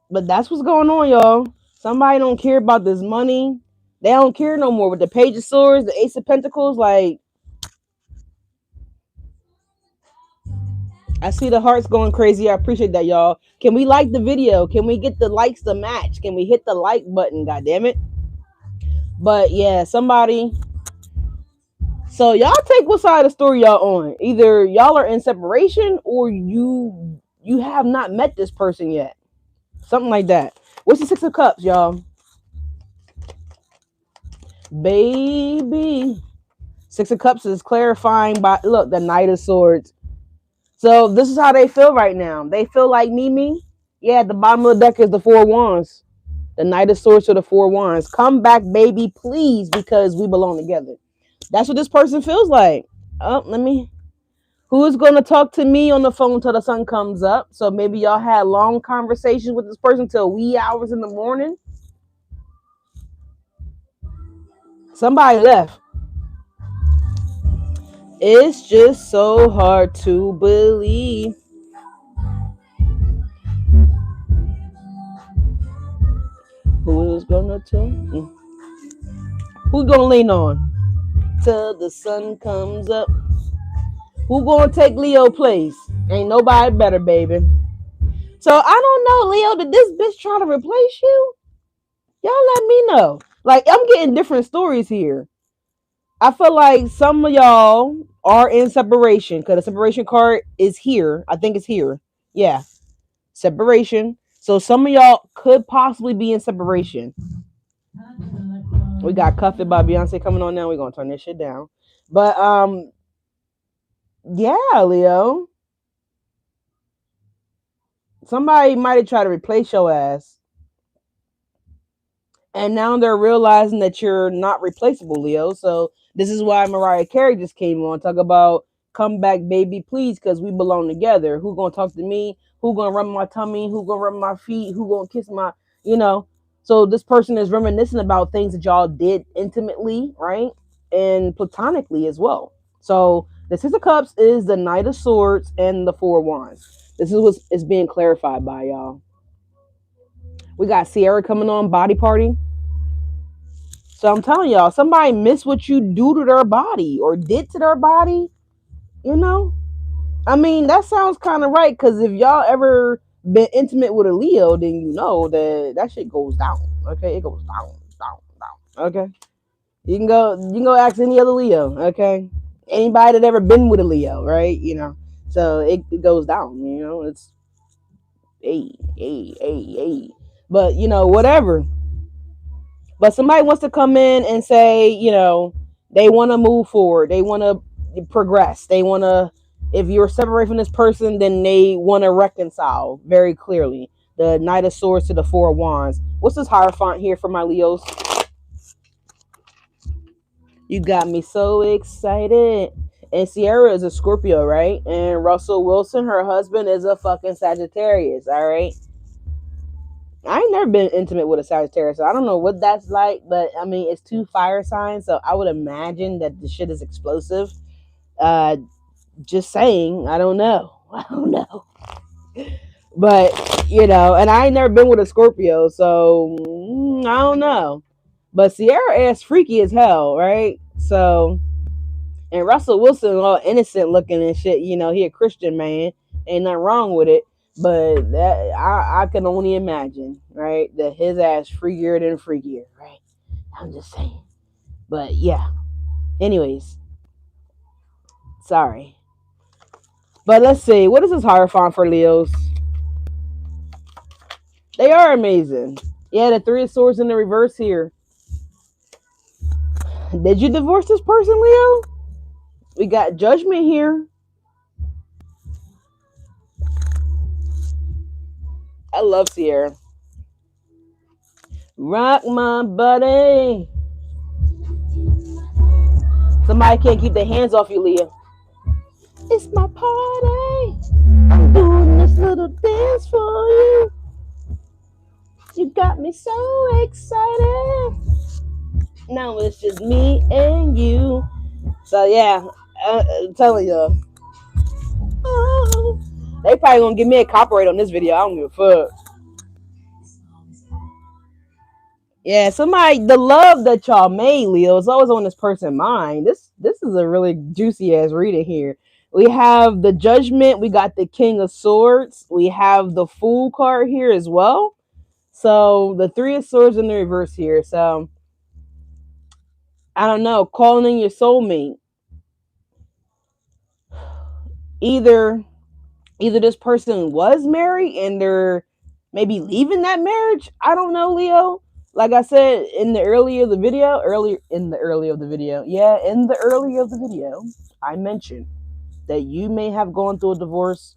Speaker 1: But that's what's going on, y'all. Somebody don't care about this money. They don't care no more with the Page of Swords, the Ace of Pentacles. Like, I see the hearts going crazy. I appreciate that, y'all. Can we like the video? Can we get the likes to match? Can we hit the like button? God damn it. But yeah, somebody. So y'all take what side of the story y'all on. Either y'all are in separation or you have not met this person yet. Something like that. What's the Six of Cups, y'all? Baby. Six of Cups is clarifying by, look, the Knight of Swords. So this is how they feel right now. They feel like Mimi. Yeah, at the bottom of the deck is the Four Wands. The Knight of Swords to the Four Wands. Come back, baby, please, because we belong together. That's what this person feels like. Oh, let me. Who's going to talk to me on the phone till the sun comes up? So maybe y'all had long conversations with this person till wee hours in the morning. Somebody left. It's just so hard to believe. Who's gonna tell? Who's gonna lean on till the sun comes up? Who gonna take Leo place? Ain't nobody better, baby. So I don't know, Leo. Did this bitch try to replace you? Y'all let me know. Like I'm getting different stories here. I feel like some of y'all are in separation because the separation card is here. I think it's here. Yeah, separation. So some of y'all could possibly be in separation. We got Cuff It by Beyonce coming on now. We're gonna turn this shit down. But yeah, Leo. Somebody might have tried to replace your ass. And now they're realizing that you're not replaceable, Leo. So this is why Mariah Carey just came on, talk about come back, baby, please, because we belong together. Who gonna talk to me? Who gonna rub my tummy? Who gonna rub my feet? Who gonna kiss my, you know? So this person is reminiscing about things that y'all did intimately, right? And platonically as well. So the Six of Cups is the Knight of Swords and the Four of Wands. This is what is being clarified by y'all. We got Sierra coming on, Body Party. So I'm telling y'all, somebody missed what you do to their body or did to their body, you know? I mean, that sounds kind of right, because if y'all ever been intimate with a Leo, then you know that shit goes down. Okay, it goes down, down, down. Okay, you can go ask any other Leo. Okay, anybody that ever been with a Leo, right? You know, so it goes down. You know, it's hey. But you know, whatever. But somebody wants to come in and say, you know, they want to move forward. They want to progress. They want to, if you're separated from this person, then they want to reconcile very clearly. The Knight of Swords to the Four of Wands. What's this Hierophant here for my Leos? You got me so excited. And Sierra is a Scorpio, right? And Russell Wilson, her husband, is a fucking Sagittarius, all right? I ain't never been intimate with a Sagittarius, so I don't know what that's like, but I mean, it's two fire signs, so I would imagine that the shit is explosive. Uh, just saying, I don't know. I don't know. But, you know, and I ain't never been with a Scorpio, so I don't know. But Sierra ass freaky as hell, right? So, and Russell Wilson all innocent looking and shit, you know, he a Christian man. Ain't nothing wrong with it. But that I can only imagine, right? That his ass freakier than freakier, right? I'm just saying. But yeah. Anyways. Sorry. But let's see. What is this Hierophant for Leos? They are amazing. Yeah, the Three of Swords in the reverse here. Did you divorce this person, Leo? We got Judgment here. I love Sierra. Rock my body. Somebody can't keep their hands off you, Leo. It's my party. I'm doing this little dance for you. You got me so excited. Now it's just me and you. So yeah, I'm telling you. Oh, they probably gonna give me a copyright on this video. I don't give a fuck. Yeah, somebody, the love that y'all made, Leo, is always on this person's mind. This is a really juicy ass reading here. We have the Judgment. We got the King of Swords. We have the Fool card here as well. So the Three of Swords in the reverse here. So I don't know, calling in your soulmate. Either this person was married and they're maybe leaving that marriage. I don't know, Leo. Like I said in the earlier of the video, I mentioned that you may have gone through a divorce.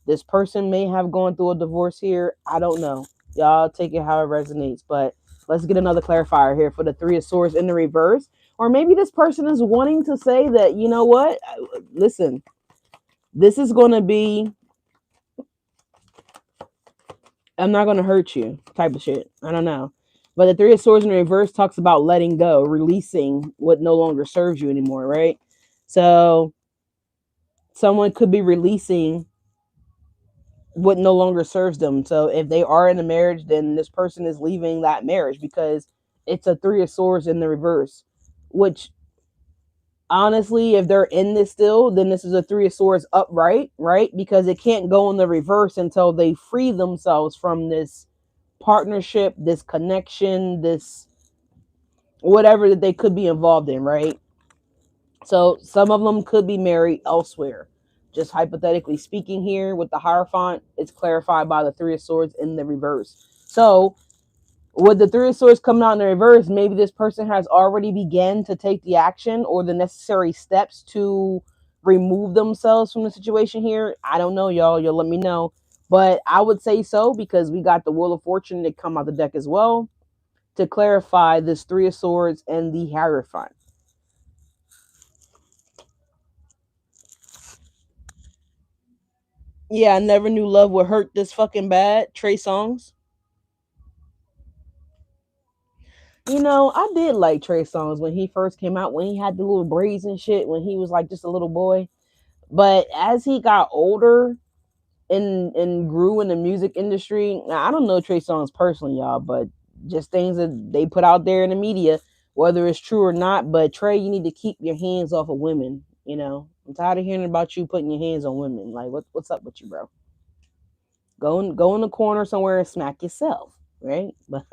Speaker 1: This person may have gone through a divorce here. I don't know. Y'all take it how it resonates. But let's get another clarifier here for the Three of Swords in the reverse. Or maybe this person is wanting to say that, you know what? Listen, this is going to be, I'm not going to hurt you type of shit. I don't know. But the Three of Swords in the reverse talks about letting go, releasing what no longer serves you anymore, right? So someone could be releasing what no longer serves them. So if they are in a marriage, then this person is leaving that marriage because it's a Three of Swords in the reverse. Which honestly, if they're in this still, then this is a Three of Swords upright, right? Because it can't go in the reverse until they free themselves from this partnership, this connection, this whatever that they could be involved in, right? So some of them could be married elsewhere. Just hypothetically speaking, here with the Hierophant, it's clarified by the Three of Swords in the reverse. So with the Three of Swords coming out in the reverse, maybe this person has already began to take the action or the necessary steps to remove themselves from the situation here. I don't know, y'all. You'll let me know. But I would say so because we got the Wheel of Fortune to come out the deck as well to clarify this Three of Swords and the Hierophant. Yeah, I never knew love would hurt this fucking bad. Trey Songz. You know, I did like Trey Songz when he first came out, when he had the little braids and shit, when he was like just a little boy. But as he got older and grew in the music industry, now I don't know Trey Songz personally, y'all, but just things that they put out there in the media, whether it's true or not. But Trey, you need to keep your hands off of women. You know, I'm tired of hearing about you putting your hands on women. Like, what's up with you, bro? Go in the corner somewhere and smack yourself, right? But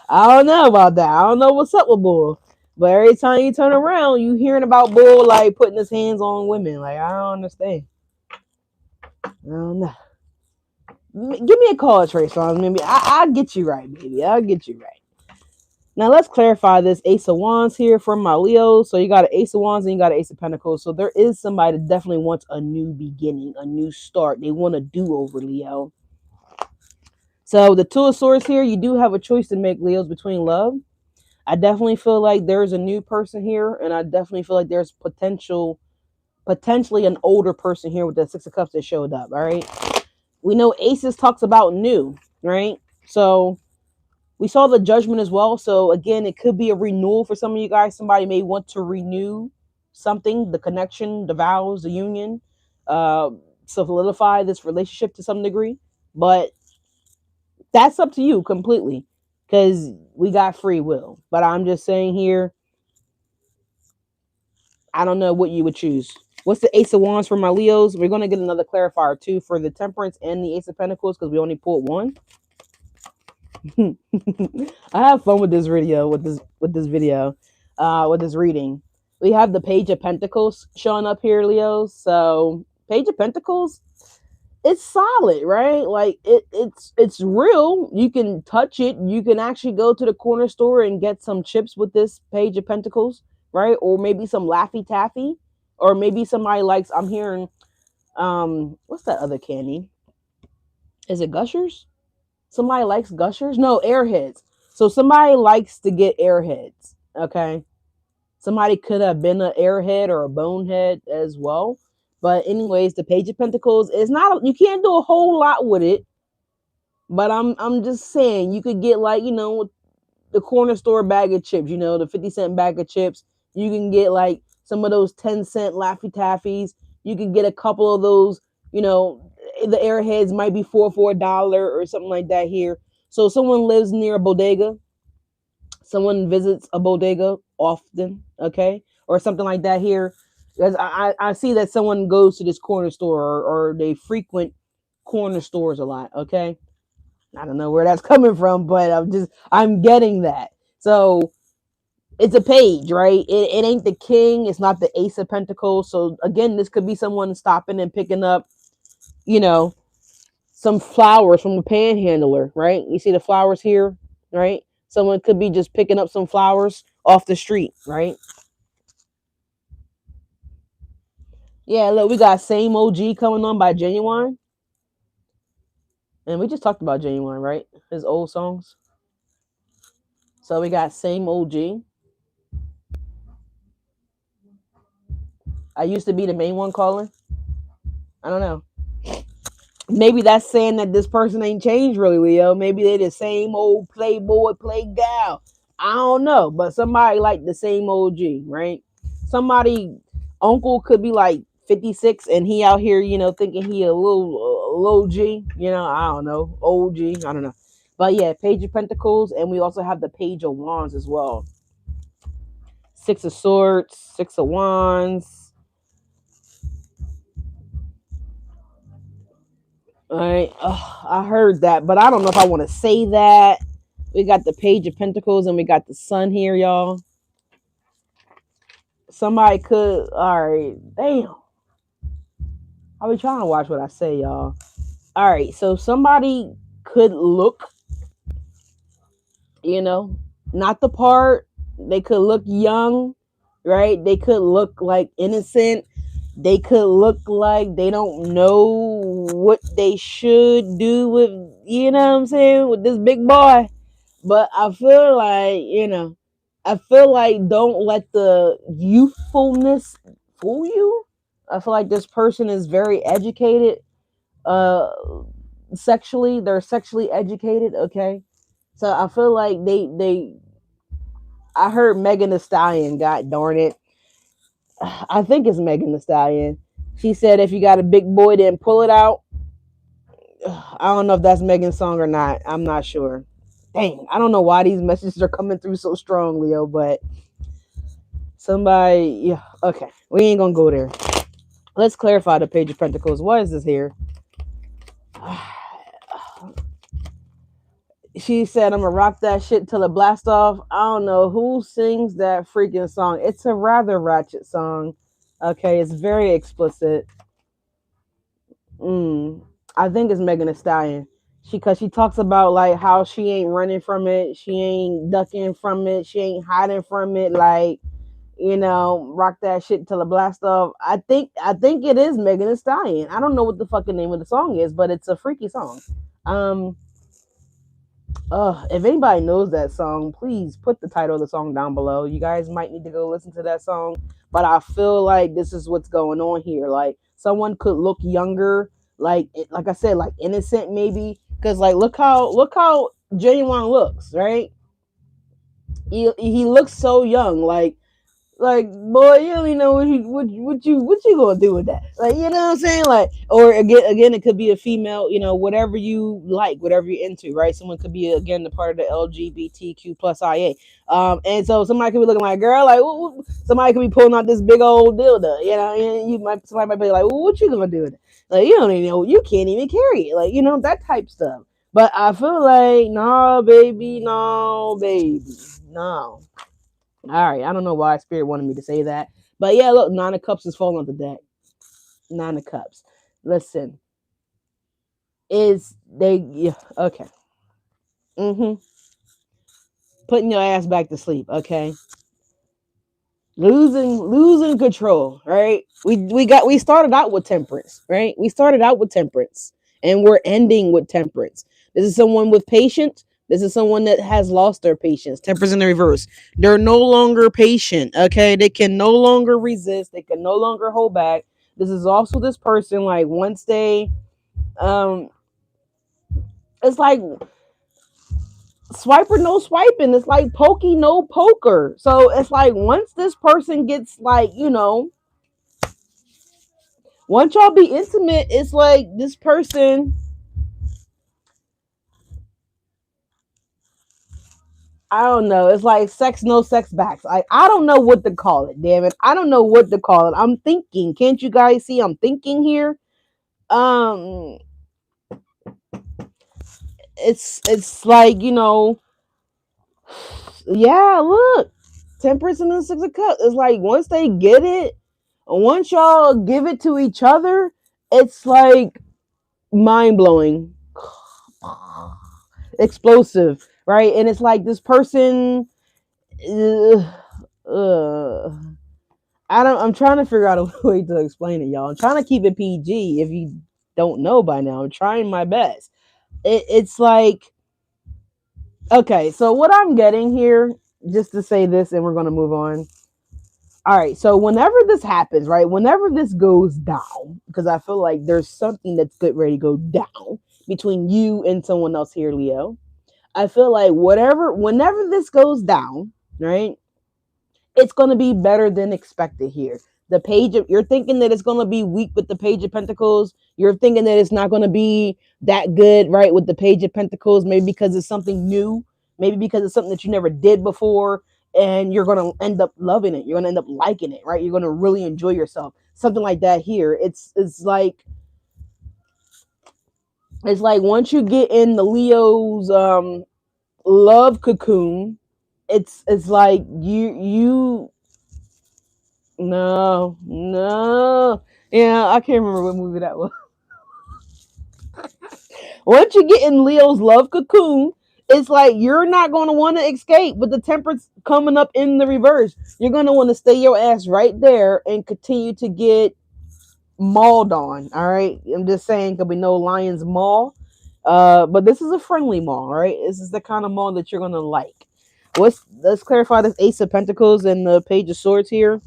Speaker 1: I don't know about that. I don't know what's up with Bull. But every time you turn around, you hearing about Bull like putting his hands on women. Like, I don't understand. I don't know. Give me a call, Trey Songz. Maybe I'll get you right, baby. I'll get you right. Now let's clarify this Ace of Wands here from my Leo. So you got an Ace of Wands and you got an Ace of Pentacles. So there is somebody that definitely wants a new beginning, a new start. They want a do-over, Leo. So the Two of Swords here, you do have a choice to make, Leos, between love. I definitely feel like there's a new person here, and I definitely feel like there's potentially an older person here with the Six of Cups that showed up. All right. We know Aces talks about new, right? So we saw the Judgment as well. So again, it could be a renewal for some of you guys. Somebody may want to renew something, the connection, the vows, the union, uh, solidify this relationship to some degree. But that's up to you completely because we got free will. But I'm just saying here, I don't know what you would choose. What's the Ace of Wands for my Leos? We're going to get another clarifier too for the Temperance and the Ace of Pentacles because we only pulled one. I have fun with this video, with this reading. We have the Page of Pentacles showing up here, Leos. So Page of Pentacles, it's solid, right? Like it's real. You can touch it. You can actually go to the corner store and get some chips with this Page of Pentacles, right? Or maybe some Laffy Taffy, or maybe somebody likes. I'm hearing, what's that other candy? Is it Gushers? Somebody likes Gushers? No, Airheads. So somebody likes to get Airheads. Okay, somebody could have been an Airhead or a Bonehead as well. But anyways, the Page of Pentacles is not. You can't do a whole lot with it. But I'm just saying you could get like the corner store bag of chips. The 50-cent bag of chips. You can get like some of those 10-cent Laffy Taffies. You can get a couple of those. The Airheads might be for $1 or something like that here. So someone lives near a bodega, someone visits a bodega often, okay, or something like that here. Because I see that someone goes to this corner store or they frequent corner stores a lot, okay. I don't know where that's coming from, but I'm getting that. So it's a page, right? It ain't the king, it's not the Ace of Pentacles. So again, this could be someone stopping and picking up, you know, some flowers from the panhandler, right? You see the flowers here, right? Someone could be just picking up some flowers off the street, right? Yeah, look, we got Same OG coming on by Genuine. And we just talked about Genuine, right? His old songs. So we got Same OG. I used to be the main one calling. I don't know. Maybe that's saying that this person ain't changed really, Leo. Maybe they the same old playboy, play gal. I don't know. But somebody like the same OG, right? Somebody uncle could be like 56 and he out here, thinking he a little G, I don't know. OG, I don't know. But yeah, Page of Pentacles, and we also have the Page of Wands as well. Six of Swords, Six of Wands. All right. I heard that, but I don't know if I want to say that. We got the Page of Pentacles and we got the Sun here, y'all. Somebody could. All right. Damn. I be trying to watch what I say, y'all. All right. So somebody could look, not the part. They could look young, right? They could look like innocent. They could look like they don't know what they should do with, what I'm saying, with this big boy. But I feel like, don't let the youthfulness fool you. I feel like this person is very educated, uh, sexually. They're sexually educated, okay? So I feel like I heard Megan Thee Stallion, god darn it. I think it's Megan Thee Stallion. She said, if you got a big boy, then pull it out. I don't know if that's Megan's song or not. I'm not sure. Dang, I don't know why these messages are coming through so strong, Leo, but somebody, yeah, okay. We ain't gonna go there. Let's clarify the Page of Pentacles. What is this here? She said, I'm gonna rock that shit till it blast off. I don't know who sings that freaking song. It's a rather ratchet song. Okay, it's very explicit. I think it's Megan Thee Stallion. Cause she talks about like how she ain't running from it, she ain't ducking from it, she ain't hiding from it. Like, rock that shit till it blast off. I think it is Megan Thee Stallion. I don't know what the fucking name of the song is, but it's a freaky song. If anybody knows that song, please put the title of the song down below. You guys might need to go listen to that song. But I feel like this is what's going on here. Like someone could look younger, like I said, like innocent maybe. Cause like look how Genuine looks, right? He looks so young, like boy, you don't even know what you gonna do with that. Like, you know what I'm saying? Like, or again, it could be a female, whatever you like, whatever you're into, right? Someone could be again the part of the LGBTQ plus IA. And so somebody could be looking like a girl, like somebody could be pulling out this big old dildo, and somebody might be like, well, what you gonna do with it? Like, you don't even know, you can't even carry it, like, that type stuff. But I feel like, no, baby, no. All right, I don't know why Spirit wanted me to say that, but yeah, look, Nine of Cups is falling on the deck. Nine of Cups. Listen, yeah, okay? Putting your ass back to sleep, okay? Losing control, right? We started out with Temperance, right? We started out with Temperance, and we're ending with Temperance. This is someone with patience. This is someone that has lost their patience. Temperance in the reverse. They're no longer patient, okay? They can no longer resist. They can no longer hold back. This is also this person, like, once they, it's like swiper no swiping. It's like pokey no poker. So it's like once this person gets like, once y'all be intimate, it's like this person, I don't know. It's like sex, no sex backs. I don't know what to call it. Damn it, I don't know what to call it. I'm thinking. Can't you guys see? I'm thinking here. Um, it's like yeah. Look, Temperance and the Six of Cups. It's like once they get it, once y'all give it to each other, it's like mind blowing, explosive, right? And it's like this person. Uh, I'm trying to figure out a way to explain it, y'all. I'm trying to keep it PG. If you don't know by now, I'm trying my best. It's like, okay, so what I'm getting here, just to say this, and we're gonna move on. All right, so whenever this happens, right? Whenever this goes down, because I feel like there's something that's good ready to go down between you and someone else here, Leo. I feel like whenever this goes down, right? It's going to be better than expected here. The page of, you're thinking that it's going to be weak with the page of pentacles. You're thinking that it's not going to be that good, right, with the page of pentacles, maybe because it's something new, maybe because it's something that you never did before, and you're going to end up loving it. You're going to end up liking it, right? You're going to really enjoy yourself. Something like that here. It's like once you get in the Leo's love cocoon, it's like you no. Yeah, I can't remember what movie that was. Once you get in Leo's love cocoon, it's like you're not going to want to escape with the temperance coming up in the reverse. You're going to want to stay your ass right there and continue to get mauled on. All right. I'm just saying, could be no lion's maul. But this is a friendly maul, right? This is the kind of maul that you're going to like. Let's clarify this Ace of Pentacles and the Page of Swords here.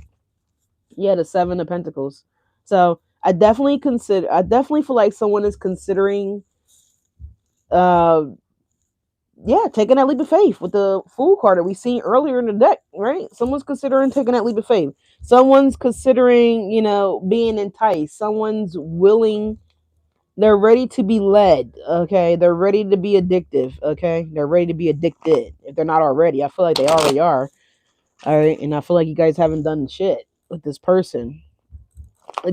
Speaker 1: Yeah, the Seven of Pentacles. So I definitely feel like someone is considering uh yeah, taking that leap of faith with the Fool card that we seen earlier in the deck, right? Someone's considering taking that leap of faith. Someone's considering, being enticed. Someone's willing, they're ready to be led, okay? They're ready to be addictive, okay? They're ready to be addicted. If they're not already, I feel like they already are. All right, and I feel like you guys haven't done shit with this person.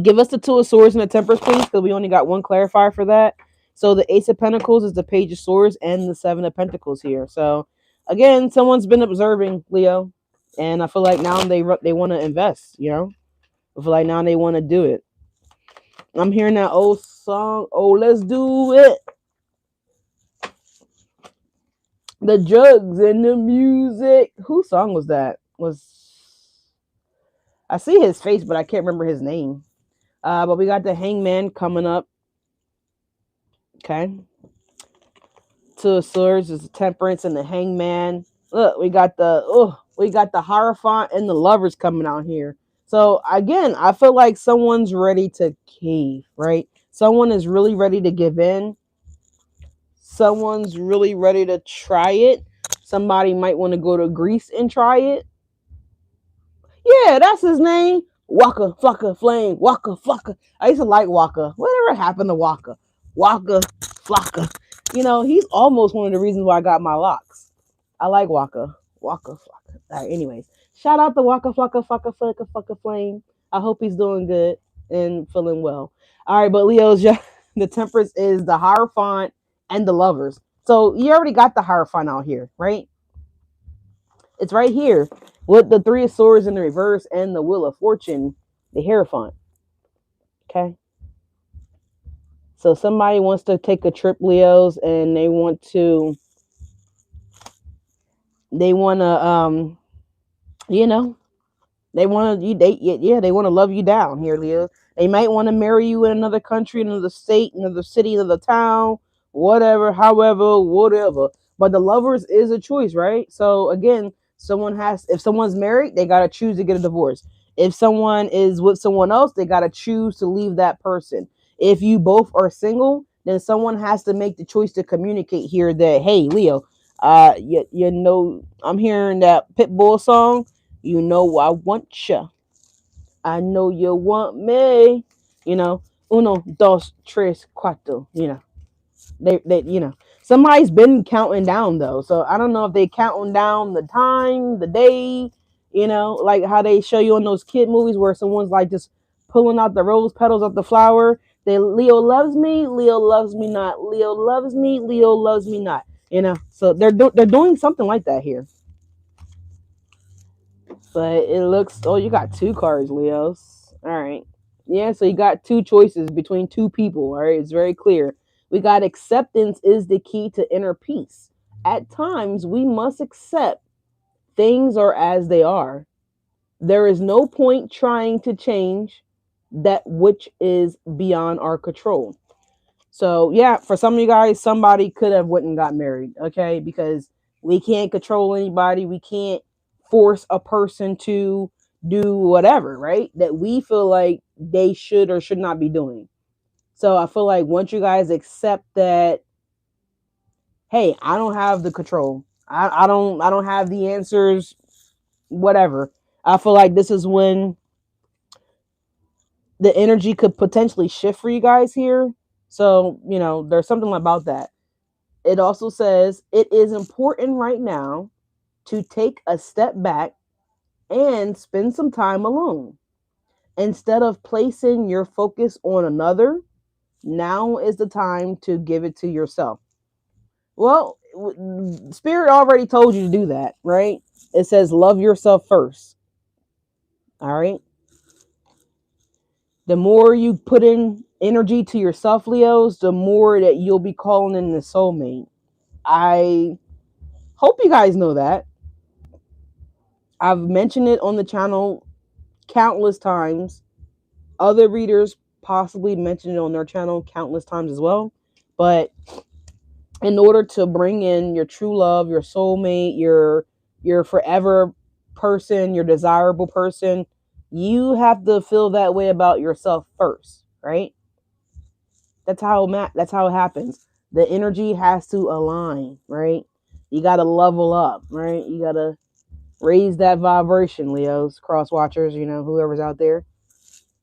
Speaker 1: Give us the Two of Swords and the Temperance, please, because we only got one clarifier for that. So the Ace of Pentacles is the Page of Swords and the Seven of Pentacles here. So again, someone's been observing, Leo, and I feel like now they want to invest. I feel like now they want to do it. I'm hearing that old song. Oh, let's do it. The drugs and the music. Whose song was that? I see his face, but I can't remember his name. But we got the Hangman coming up. Okay. Two of Swords is the Temperance and the Hangman. Look, we got the Hierophant and the Lovers coming out here. So again, I feel like someone's ready to cave, right? Someone is really ready to give in. Someone's really ready to try it. Somebody might want to go to Greece and try it. Yeah, that's his name. Waka Flocka Flame. Waka Flocka. I used to like Waka. Whatever happened to Waka? Waka Flocka. He's almost one of the reasons why I got my locks. I like Waka. Waka Flocka. All right, anyways. Shout out to Waka Flocka Flocka Flocka Flocka Flame. I hope he's doing good and feeling well. All right, but Leo's the Temperance is the Hierophant and the Lovers. So you already got the Hierophant out here, right? It's right here with the Three of Swords in the reverse and the Wheel of Fortune, the Hierophant. Okay. So somebody wants to take a trip, Leos, and they want to they want to they want to love you down here, Leo. They might want to marry you in another country, another state, another city, another town, whatever, however, whatever. But the Lovers is a choice, right? So again, if someone's married, they got to choose to get a divorce. If someone is with someone else, they got to choose to leave that person. If you both are single, then someone has to make the choice to communicate here that, hey, Leo, I'm hearing that Pitbull song. You know I want you. I know you want me. Uno, dos, tres, cuatro. They somebody's been counting down though. So I don't know if they counting down the time, the day, like how they show you in those kid movies where someone's like just pulling out the rose petals of the flower. Leo loves me, Leo loves me not. Leo loves me, Leo loves me not. So they're doing something like that here. But it looks, you got two cards, Leos. All right. Yeah, so you got two choices between two people. All right. It's very clear. We got acceptance is the key to inner peace. At times, we must accept things are as they are. There is no point trying to change that which is beyond our control. So yeah, for some of you guys, somebody could have went and got married, okay? Because we can't control anybody. We can't force a person to do whatever, right? That we feel like they should or should not be doing. So I feel like once you guys accept that, hey, I don't have the control. I don't have the answers, whatever. I feel like this is when the energy could potentially shift for you guys here. So, there's something about that. It also says it is important right now to take a step back and spend some time alone. Instead of placing your focus on another, now is the time to give it to yourself. Well, Spirit already told you to do that, right? It says love yourself first. All right. The more you put in energy to yourself, Leos, the more that you'll be calling in the soulmate. I hope you guys know that. I've mentioned it on the channel countless times. Other readers possibly mentioned it on their channel countless times as well. But in order to bring in your true love, your soulmate, your forever person, your desirable person, you have to feel that way about yourself first, right? That's how it happens. The energy has to align, right? You got to level up, right? You got to raise that vibration, Leos, cross watchers, whoever's out there.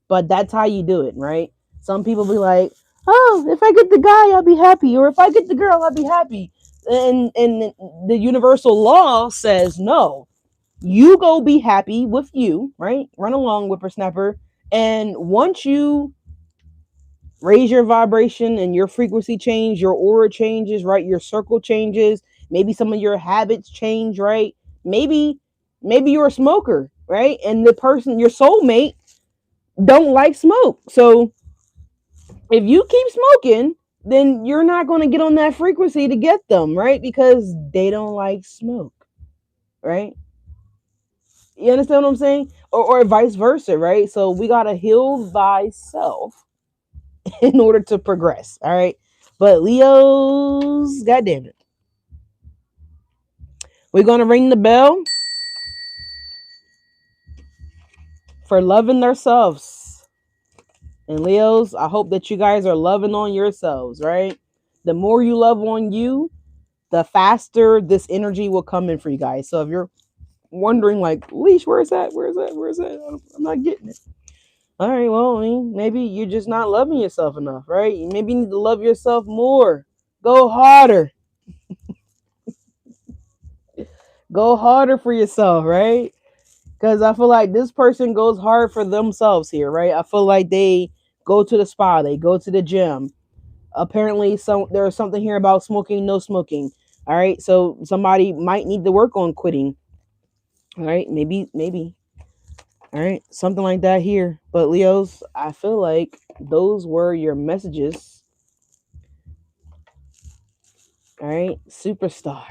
Speaker 1: But that's how you do it, right? Some people be like, "Oh, if I get the guy, I'll be happy," or "If I get the girl, I'll be happy." And the universal law says no. You go be happy with you, right? Run along, whippersnapper. And once you raise your vibration and your frequency change, your aura changes, right? Your circle changes. Maybe some of your habits change, right? Maybe you're a smoker, right? And the person, your soulmate, don't like smoke. So if you keep smoking, then you're not going to get on that frequency to get them, right? Because they don't like smoke, right? You understand what I'm saying? Or vice versa, right? So we got to heal thyself in order to progress, all right? But Leos, goddamn it. We're going to ring the bell for loving themselves. And Leos, I hope that you guys are loving on yourselves, right? The more you love on you, the faster this energy will come in for you guys. So if you're wondering, like, Leash, where's that? Where's that? Where's that? I'm not getting it. All right, well, I mean, maybe you're just not loving yourself enough, right? Maybe you need to love yourself more. Go harder. Go harder for yourself, right? Because I feel like this person goes hard for themselves here, right? I feel like they go to the spa, they go to the gym. Apparently, there's something here about smoking, no smoking. All right, so somebody might need to work on quitting. All right, maybe. All right, something like that here. But Leos, I feel like those were your messages. All right, superstar.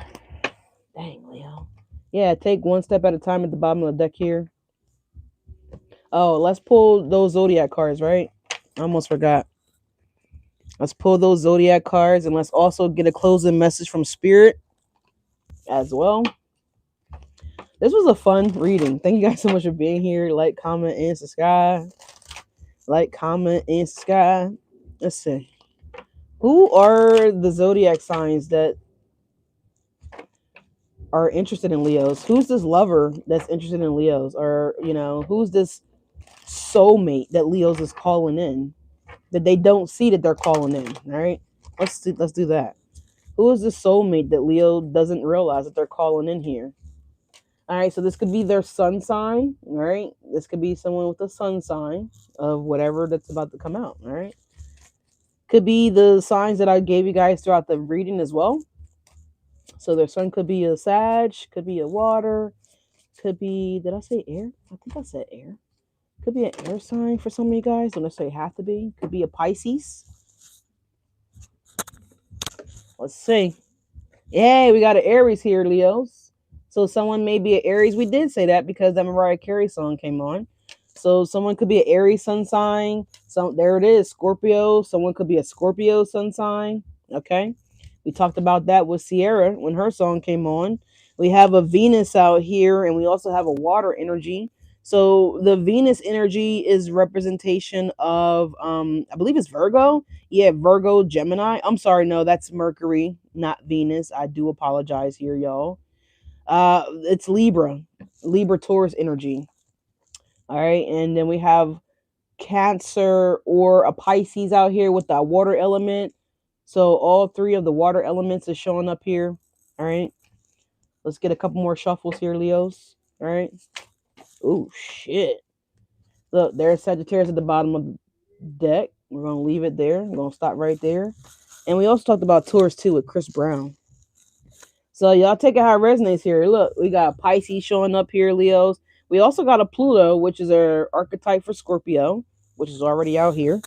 Speaker 1: Dang, Leo. Yeah, take one step at a time at the bottom of the deck here. Oh, let's pull those zodiac cards, right? I almost forgot. Let's pull those zodiac cards and let's also get a closing message from Spirit as well. This was a fun reading. Thank you guys so much for being here. Like, comment, and subscribe. Like, comment, and subscribe. Let's see. Who are the zodiac signs that are interested in Leos? Who's this lover that's interested in Leos? Or, who's this soulmate that Leos is calling in that they don't see that they're calling in? All right. Let's do that. Who is the soulmate that Leo doesn't realize that they're calling in here? All right, so this could be their sun sign, all right? This could be someone with a sun sign of whatever that's about to come out, all right? Could be the signs that I gave you guys throughout the reading as well. So their sun could be a Sag, could be a water, could be, did I say air? I think I said air. Could be an air sign for some of you guys. Don't necessarily have to be. Could be a Pisces. Let's see. Yay, we got an Aries here, Leos. So someone may be an Aries. We did say that because that Mariah Carey song came on. So someone could be an Aries sun sign. So there it is, Scorpio. Someone could be a Scorpio sun sign. Okay. We talked about that with Sierra when her song came on. We have a Venus out here, and we also have a water energy. So the Venus energy is representation of I believe it's Virgo. Yeah, Virgo, Gemini. I'm sorry, no, that's Mercury, not Venus. I do apologize here, y'all. It's Libra, Libra Taurus energy. All right, and then we have Cancer or a Pisces out here with the water element. So all three of the water elements is showing up here. All right, let's get a couple more shuffles here, Leos. All right. Oh shit! Look, there's Sagittarius at the bottom of the deck. We're gonna leave it there. We're gonna stop right there. And we also talked about Taurus too with Chris Brown. So y'all take it how it resonates here. Look, we got Pisces showing up here, Leos. We also got a Pluto, which is our archetype for Scorpio, which is already out here.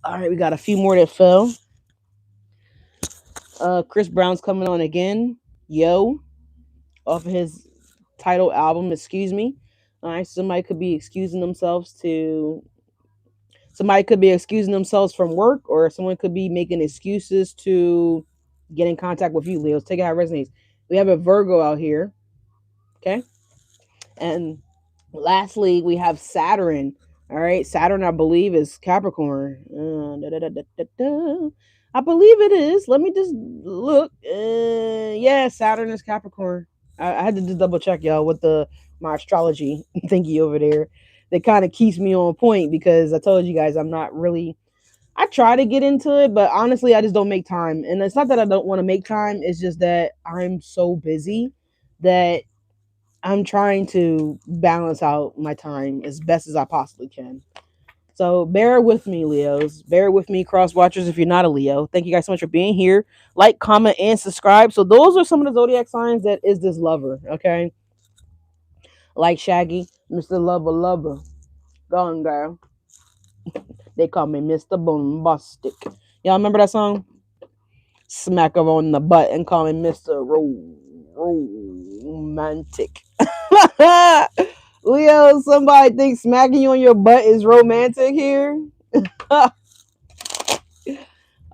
Speaker 1: All right, we got a few more that fell. Chris Brown's coming on again. Yo, off of his title album, Excuse Me. All right, somebody could be excusing themselves from work, or someone could be making excuses to get in contact with you, Leos. Take it how it resonates. We have a Virgo out here. Okay. And lastly, we have Saturn. All right. Saturn, I believe, is Capricorn. I believe it is. Let me just look. Yeah, Saturn is Capricorn. I had to just double check, y'all, with my astrology thingy over there. That kind of keeps me on point because I told you guys I'm not really. I try to get into it, but honestly, I just don't make time. And it's not that I don't want to make time. It's just that I'm so busy that I'm trying to balance out my time as best as I possibly can. So bear with me, Leos. Bear with me, cross watchers, if you're not a Leo. Thank you guys so much for being here. Like, comment, and subscribe. So those are some of the zodiac signs that is this lover, okay? Like Shaggy, Mr. Lover Lover. Go on, girl. They call me Mr. Bombastic. Y'all remember that song? Smack her on the butt and call me Mr. Romantic. Leo, somebody thinks smacking you on your butt is romantic here?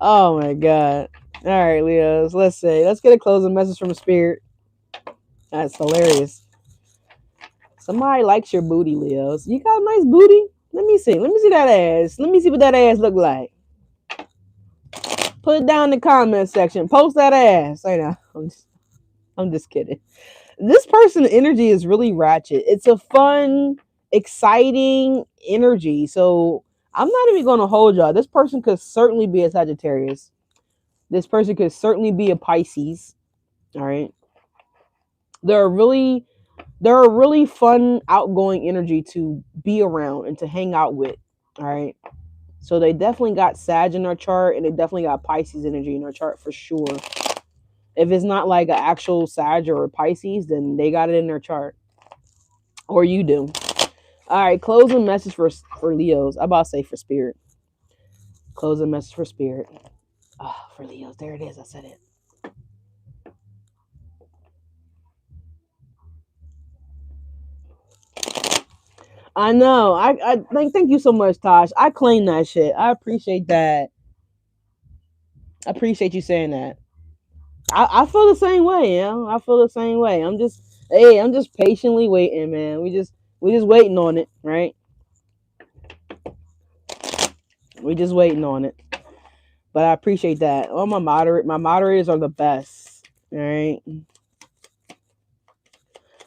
Speaker 1: Oh my god. All right, Leos, let's see. Let's get a closing message from Spirit. That's hilarious. Somebody likes your booty, Leos. You got a nice booty? Let me see. Let me see that ass. Let me see what that ass look like. Put it down in the comment section. Post that ass. I know. I'm just kidding. This person's energy is really ratchet. It's a fun, exciting energy. So I'm not even going to hold y'all. This person could certainly be a Sagittarius. This person could certainly be a Pisces. All right. They're a really fun, outgoing energy to be around and to hang out with. All right. So they definitely got Sag in their chart, and they definitely got Pisces energy in their chart for sure. If it's not like an actual Sag or a Pisces, then they got it in their chart. Or you do. All right, closing message for Leos. I'm about to say for Spirit. Closing message for Spirit. Oh, for Leos. There it is. I said it. I know. I thank you so much, Tosh. I claim that shit. I appreciate that. I appreciate you saying that. I feel the same way, I feel the same way. I'm just patiently waiting, man. We just waiting on it, right? We just waiting on it. But I appreciate that. Oh, my moderators are the best. All right.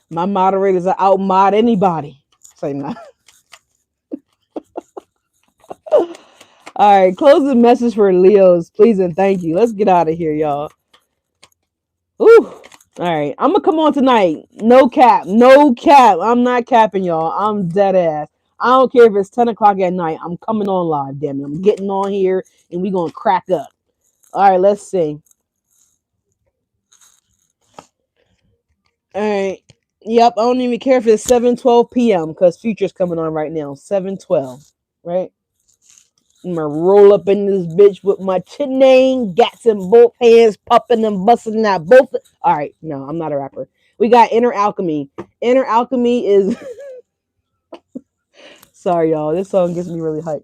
Speaker 1: My moderators are out mod anybody. Say not. All right, closing message for Leos, please and thank you. Let's get out of here, y'all. Ooh. All right, I'm gonna come on tonight. No cap. I'm not capping, y'all. I'm dead ass. I don't care if it's 10 o'clock at night. I'm coming on live, damn it. I'm getting on here and we gonna crack up. All right, let's see. All right. Yep, I don't even care if it's 7:12 p.m. because Future's coming on right now. 7:12, right? I'm gonna roll up in this bitch with my chinang gats in both hands, popping and busting out both. All right, no, I'm not a rapper. We got inner alchemy. Inner alchemy is sorry y'all, this song gets me really hyped.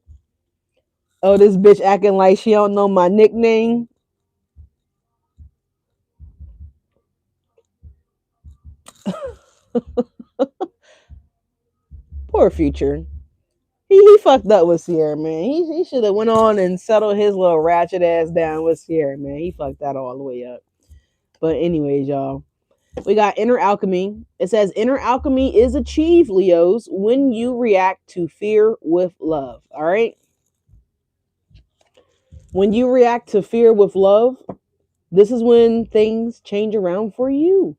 Speaker 1: Oh, this bitch acting like she don't know my nickname. Poor Future. He fucked up with Sierra, man. He should have went on and settled his little ratchet ass down with Sierra, man. He fucked that all the way up. But anyways, y'all, we got inner alchemy. It says inner alchemy is achieved, Leos, when you react to fear with love. All right. When you react to fear with love, this is when things change around for you.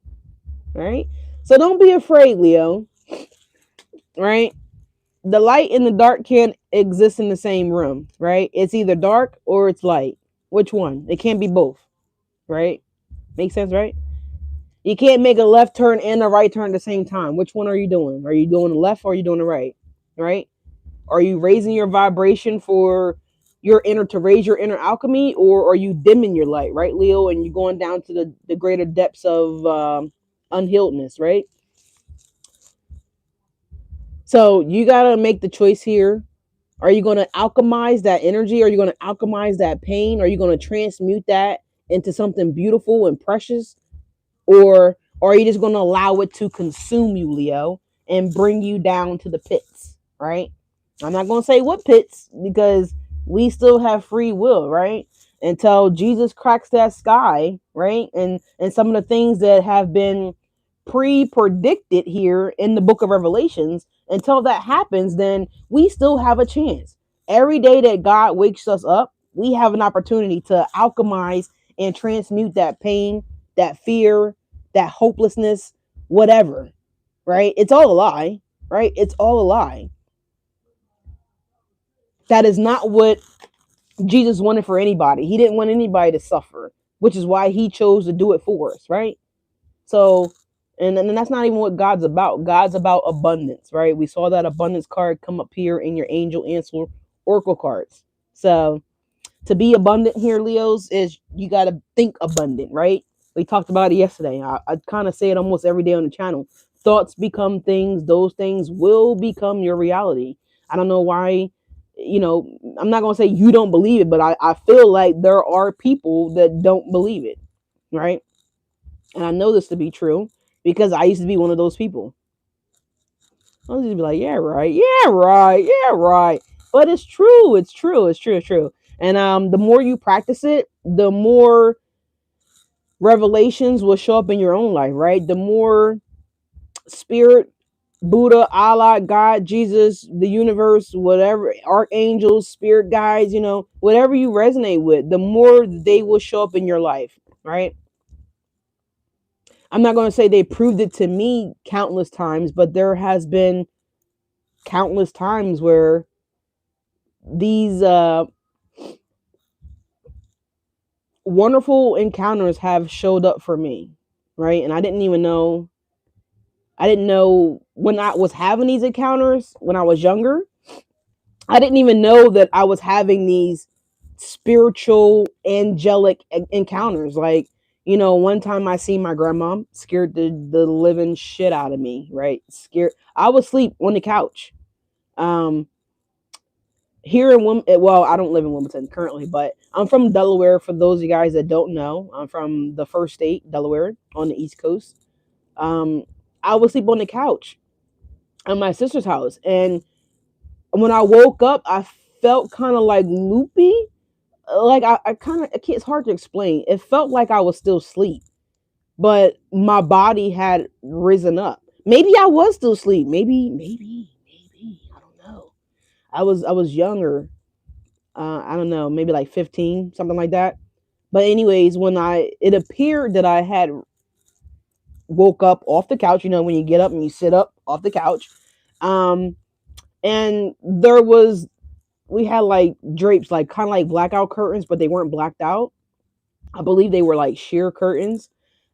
Speaker 1: Right. So don't be afraid, Leo. Right. The light and the dark can't exist in the same room, right? It's either dark or it's light. Which one? It can't be both, right? Makes sense, right? You can't make a left turn and a right turn at the same time. Which one are you doing? Are you doing the left or are you doing the right? Right? Are you raising your vibration for your inner to raise your inner alchemy, or are you dimming your light, right, Leo? And you're going down to the greater depths of unhealedness, right? So you gotta make the choice here. Are you going to alchemize that energy? Are you going to alchemize that pain? Are you going to transmute that into something beautiful and precious? Or are you just going to allow it to consume you, Leo, and bring you down to the pits, right? I'm not going to say what pits because we still have free will, right? Until Jesus cracks that sky, right? And some of the things that have been pre-predicted here in the book of Revelations, until that happens, then we still have a chance. Every day that God wakes us up, we have an opportunity to alchemize and transmute that pain, that fear, that hopelessness, whatever, right? It's all a lie, right? It's all a lie. That is not what Jesus wanted for anybody. He didn't want anybody to suffer, which is why he chose to do it for us, right? So, and that's not even what God's about. God's about abundance, right? We saw that abundance card come up here in your angel answer oracle cards. So, to be abundant here, Leos, is you got to think abundant, right? We talked about it yesterday. I kind of say it almost every day on the channel. Thoughts become things. Those things will become your reality. I don't know why, I'm not going to say you don't believe it, but I feel like there are people that don't believe it, right? And I know this to be true because I used to be one of those people. I was just be like, yeah, right, yeah, right, yeah, right. But it's true, it's true, it's true, it's true. And the more you practice it, the more revelations will show up in your own life, right? The more spirit, Buddha, Allah, God, Jesus, the universe, whatever, archangels, spirit guides, whatever you resonate with, the more they will show up in your life, right? I'm not going to say they proved it to me countless times, but there has been countless times where these wonderful encounters have showed up for me, right? And I didn't know when I was having these encounters when I was younger. I didn't even know that I was having these spiritual angelic encounters. Like, one time I seen my grandma scared the living shit out of me, right? Scared. I was asleep on the couch. Here in well, I don't live in Wilmington currently, but I'm from Delaware. For those of you guys that don't know, I'm from the first state, Delaware, on the East Coast. I was asleep on the couch at my sister's house, and when I woke up, I felt kind of like loopy. Like I kind of, it's hard to explain. It felt like I was still asleep, but my body had risen up. Maybe I was still asleep. Maybe. I don't know. I was younger. I don't know, maybe like 15, something like that. But anyways, it appeared that I had woke up off the couch. When you get up and you sit up off the couch, and we had like drapes, like kind of like blackout curtains, but they weren't blacked out. I believe they were like sheer curtains,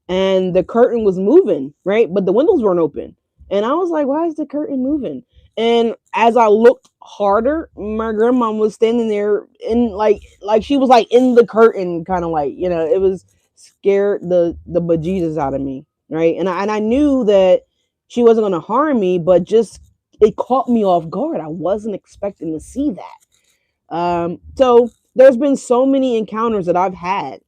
Speaker 1: and the curtain was moving, right? But the windows weren't open. And I was like, why is the curtain moving? And as I looked harder, my grandma was standing there in like she was like in the curtain, kind of like, it was scared the bejesus out of me. right? And I knew that she wasn't going to harm me, but just it caught me off guard. I wasn't expecting to see that. So there's been so many encounters that I've had,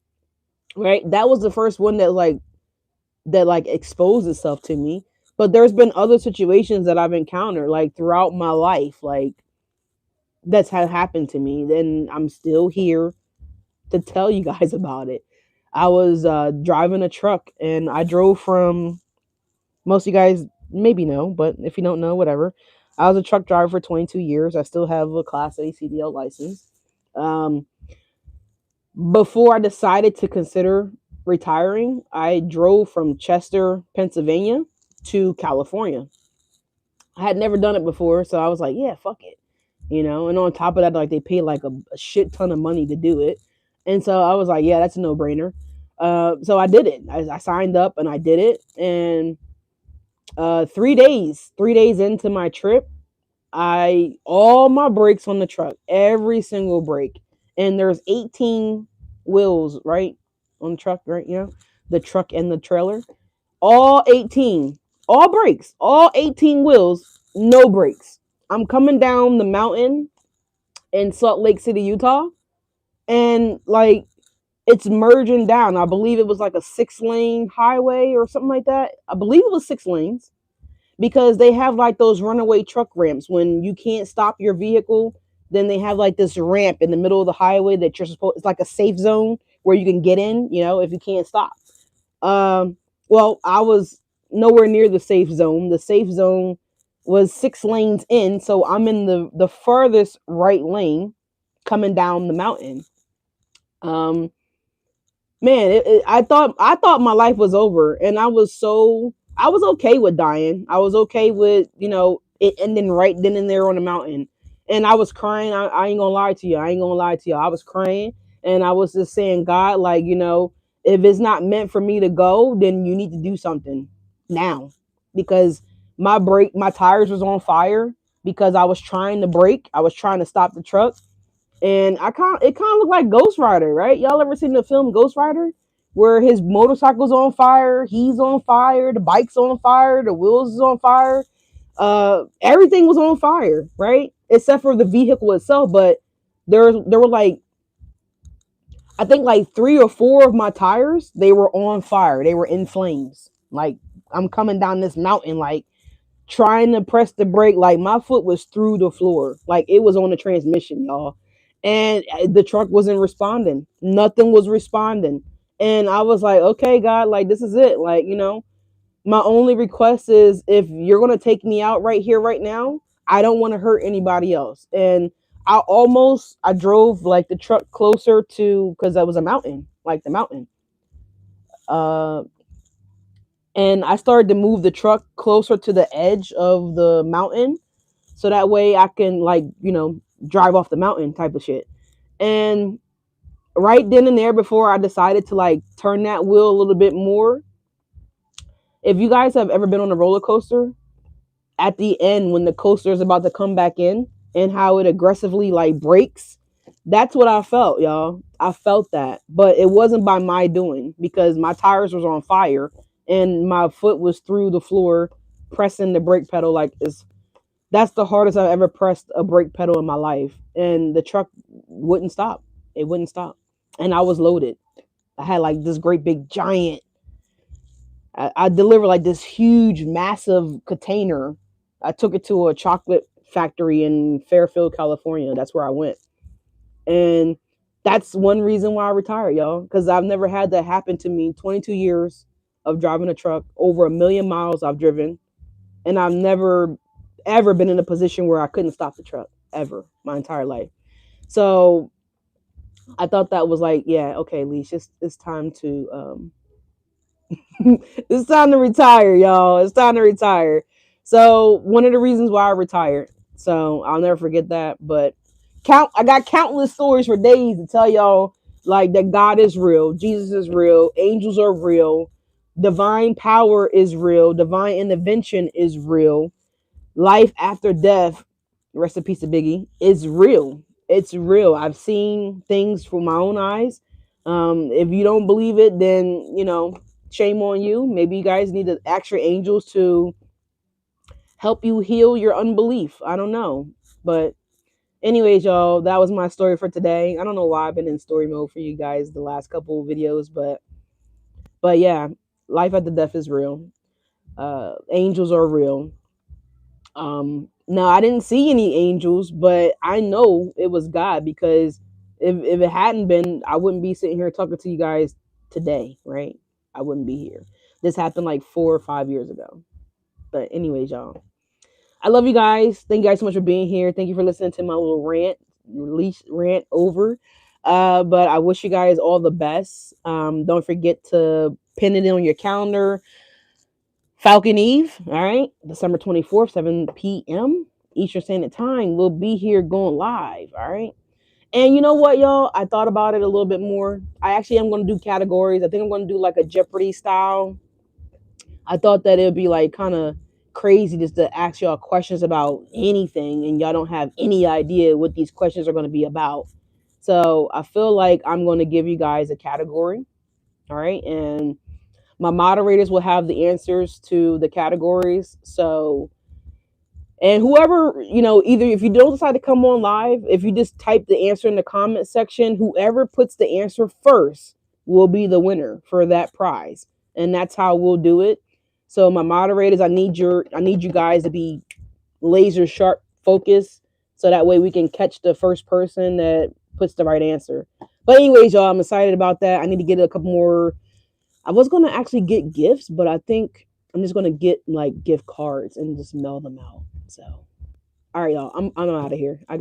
Speaker 1: right? That was the first one that exposed itself to me. But there's been other situations that I've encountered like throughout my life, like that's had happened to me. Then I'm still here to tell you guys about it. I was driving a truck and I drove from, most of you guys maybe know, but if you don't know, whatever. I was a truck driver for 22 years. I still have a Class A CDL license. Um, Before I decided to consider retiring, I drove from Chester, Pennsylvania to California. I had never done it before, so I was like, yeah, fuck it. And on top of that, like they pay like a shit ton of money to do it. And so I was like, yeah, that's a no brainer. So I did it. I signed up and I did it. And 3 days into my trip, I all my brakes on the truck, every single brake, and there's 18 wheels right on the truck, right? The truck and the trailer, all 18, all brakes, all 18 wheels, no brakes. I'm coming down the mountain in Salt Lake City, Utah, and like it's merging down. I believe it was like a 6-lane highway or something like that. I believe it was 6 lanes because they have like those runaway truck ramps when you can't stop your vehicle. Then they have like this ramp in the middle of the highway that you're supposed. It's like a safe zone where you can get in. If you can't stop. Um, well, I was nowhere near the safe zone. The safe zone was 6 lanes in, so I'm in the furthest right lane coming down the mountain. Um, Man, I thought my life was over, and I was okay with dying. I was okay with it ending right then and there on the mountain, and I was crying. I ain't gonna lie to you. I ain't gonna lie to you. I was crying, and I was just saying, God, like if it's not meant for me to go, then you need to do something now, because my tires was on fire because I was trying to brake. I was trying to stop the truck, and it kind of looked like Ghost Rider, right? Y'all ever seen the film Ghost Rider, where his motorcycle's on fire, he's on fire, the bike's on fire, the wheels is on fire, everything was on fire, right? Except for the vehicle itself. But there were like, I think like 3 or 4 of my tires, they were on fire, they were in flames. Like I'm coming down this mountain, like trying to press the brake, like my foot was through the floor, like it was on the transmission, y'all. And the truck wasn't responding, nothing was responding. And I was like, okay, God, like this is it. Like my only request is, if you're going to take me out right here right now, I don't want to hurt anybody else. And I drove like the truck closer to, because that was a mountain, like the mountain, uh and I started to move the truck closer to the edge of the mountain, so that way I can like drive off the mountain type of shit. And right then and there, before I decided to like turn that wheel a little bit more, if you guys have ever been on a roller coaster, at the end when the coaster is about to come back in and how it aggressively like brakes, that's what I felt, y'all. I felt that, but it wasn't by my doing, because my tires was on fire and my foot was through the floor pressing the brake pedal. Like that's the hardest I've ever pressed a brake pedal in my life, and the truck wouldn't stop. It wouldn't stop, and I was loaded. I had like this great big giant. I delivered like this huge, massive container. I took it to a chocolate factory in Fairfield, California. That's where I went, and that's one reason why I retired, y'all. Because I've never had that happen to me. 22 years of driving a truck, over 1 million miles I've driven, and I've never ever been in a position where I couldn't stop the truck ever my entire life. So I thought that was like, yeah, okay, Leash, it's time to it's time to retire, y'all. It's time to retire. So one of the reasons why I retired. So I'll never forget that. But I got countless stories for days to tell y'all, like that God is real, Jesus is real, angels are real, divine power is real, divine intervention is real, life after death, rest in peace to Biggie, is real. It's real. I've seen things from my own eyes. If you don't believe it, then shame on you. Maybe you guys need to ask your angels to help you heal your unbelief. I don't know. But anyways, y'all, that was my story for today. I don't know why I've been in story mode for you guys the last couple of videos, but yeah, life after death is real. Angels are real. Now I didn't see any angels, but I know it was God, because if it hadn't been, I wouldn't be sitting here talking to you guys today, right? I wouldn't be here. This happened like 4 or 5 years ago. But anyways, y'all, I love you guys. Thank you guys so much for being here. Thank you for listening to my little rant over. But I wish you guys all the best. Don't forget to pin it in on your calendar. Falcon Eve, all right, December 24th, 7 p.m. Eastern Standard Time. We'll be here going live, all right? And you know what, y'all? I thought about it a little bit more. I actually am going to do categories. I think I'm going to do like a Jeopardy style. I thought that it would be like kind of crazy just to ask y'all questions about anything and y'all don't have any idea what these questions are going to be about. So I feel like I'm going to give you guys a category, all right? And my moderators will have the answers to the categories. So, and whoever, either if you don't decide to come on live, if you just type the answer in the comment section, whoever puts the answer first will be the winner for that prize. And that's how we'll do it. So my moderators, I need you guys to be laser sharp focus, so that way we can catch the first person that puts the right answer. But anyways, y'all, I'm excited about that. I need to get a couple more. I was going to actually get gifts, but I think I'm just going to get like gift cards and just mail them out. So, all right, y'all, I'm out of here. I got